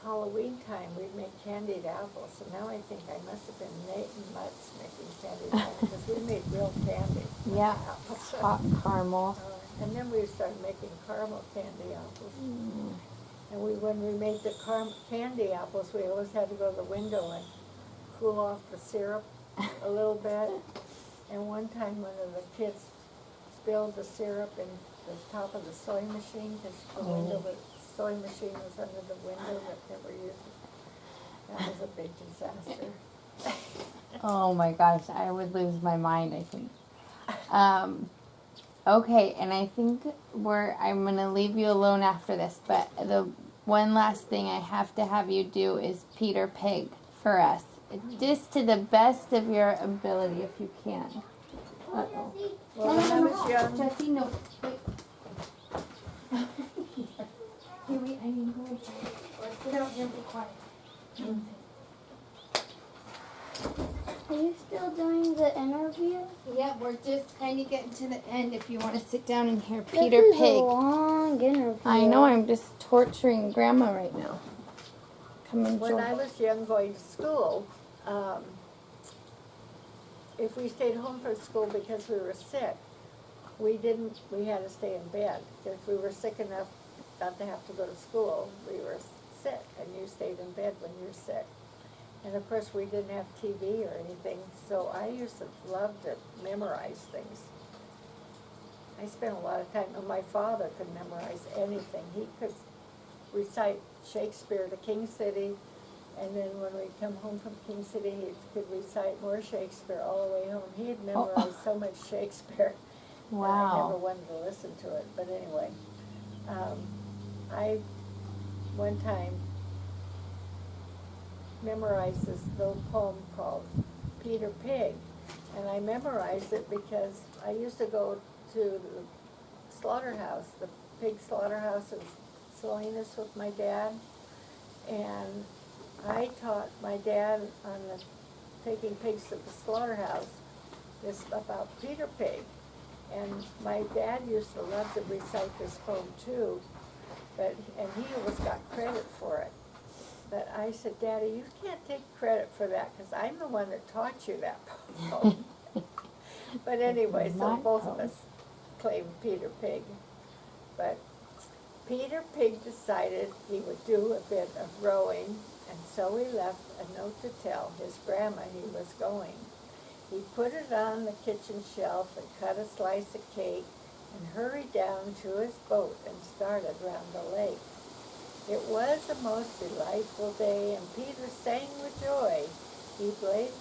Halloween time, we'd make candied apples, and now I think I must have been nuts making candied apples, because we made real candy. Yeah. Apples. Hot caramel. And then we started making caramel candy apples. Mm. And when we made the candy apples, we always had to go to the window and cool off the syrup a little bit. And one time, one of the kids spilled the syrup in the top of the sewing machine, because the sewing machine was under the window that they were using. That was a big disaster. Oh my gosh, I would lose my mind, I think. Okay, and I think I'm going to leave you alone after this, but the one last thing I have to have you do is Peter Pig for us. Just to the best of your ability, if you can. Uh-oh. Well, when I was young, Jesse, no. Wait. Hey, wait, I need to go inside. Or sit out here and be quiet. Are you still doing the interview? Yeah, we're just kind of getting to the end. If you want to sit down and hear This Peter is a Pig. long interview. I know, I'm just torturing Grandma right now. Come and when join. I was young going to school, if we stayed home from school because we were sick, we had to stay in bed. If we were sick enough not to have to go to school, we were sick, and you stayed in bed when you were sick. And of course, we didn't have TV or anything, so I used to love to memorize things. I spent a lot of time, and my father could memorize anything. He could recite Shakespeare to King City, and then when we come home from King City, he could recite more Shakespeare all the way home. He had memorized so much Shakespeare that I never Wow. wanted to listen to it. But anyway, I one time memorized this little poem called Peter Pig, and I memorized it because I used to go to the slaughterhouse, the pig slaughterhouse in Salinas with my dad, and I taught my dad on taking pigs to the slaughterhouse this about Peter Pig, and my dad used to love to recite this poem too, and he always got credit for it. But I said, Daddy, you can't take credit for that because I'm the one that taught you that poem. But anyway, so both of us claimed Peter Pig. But Peter Pig decided he would do a bit of rowing, and so he left a note to tell his grandma he was going. He put it on the kitchen shelf and cut a slice of cake and hurried down to his boat and started round the lake. It was a most delightful day, and Peter sang with joy. He played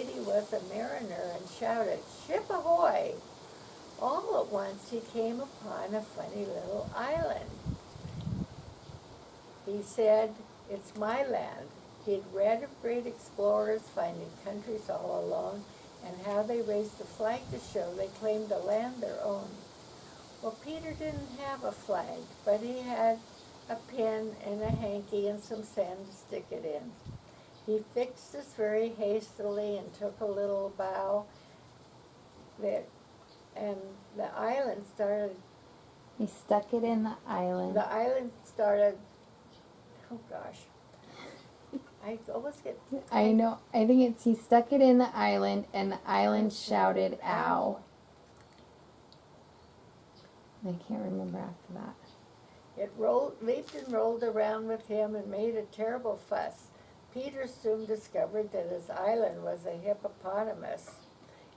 he was a mariner and shouted, "Ship ahoy!" All at once he came upon a funny little island. He said, "It's my land." He'd read of great explorers finding countries all alone and how they raised the flag to show they claimed a land their own. Well, Peter didn't have a flag, but he had a pin and a hanky and some sand to stick it in. He fixed this very hastily and took a little bow, and the island started, He stuck it in the island. oh gosh, I always get, I know. I think it's he stuck it in the island, and the island shouted, "Ow!" I can't remember after that. It leaped and rolled around with him and made a terrible fuss. Peter soon discovered that his island was a hippopotamus.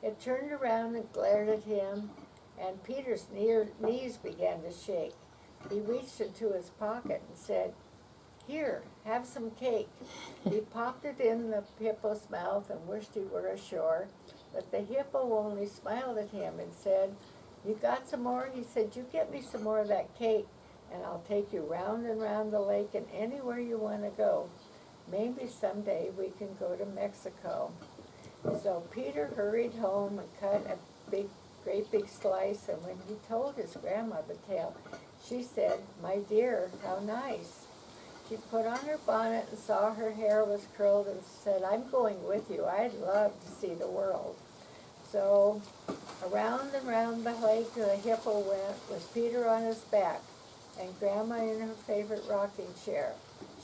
It turned around and glared at him, and Peter's knees began to shake. He reached into his pocket and said, "Here, have some cake." He popped it in the hippo's mouth and wished he were ashore, but the hippo only smiled at him and said, "You got some more?" He said, "You get me some more of that cake, and I'll take you round and round the lake and anywhere you want to go. Maybe someday we can go to Mexico." So Peter hurried home and cut a great big slice, and when he told his grandma the tale, she said, "My dear, how nice." She put on her bonnet and saw her hair was curled and said, "I'm going with you. I'd love to see the world." So around and round the lake the hippo went with Peter on his back and Grandma in her favorite rocking chair.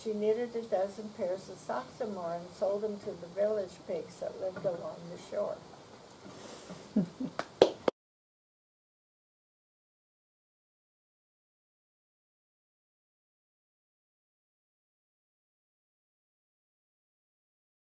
She knitted a dozen pairs of socks or more and sold them to the village pigs that lived along the shore.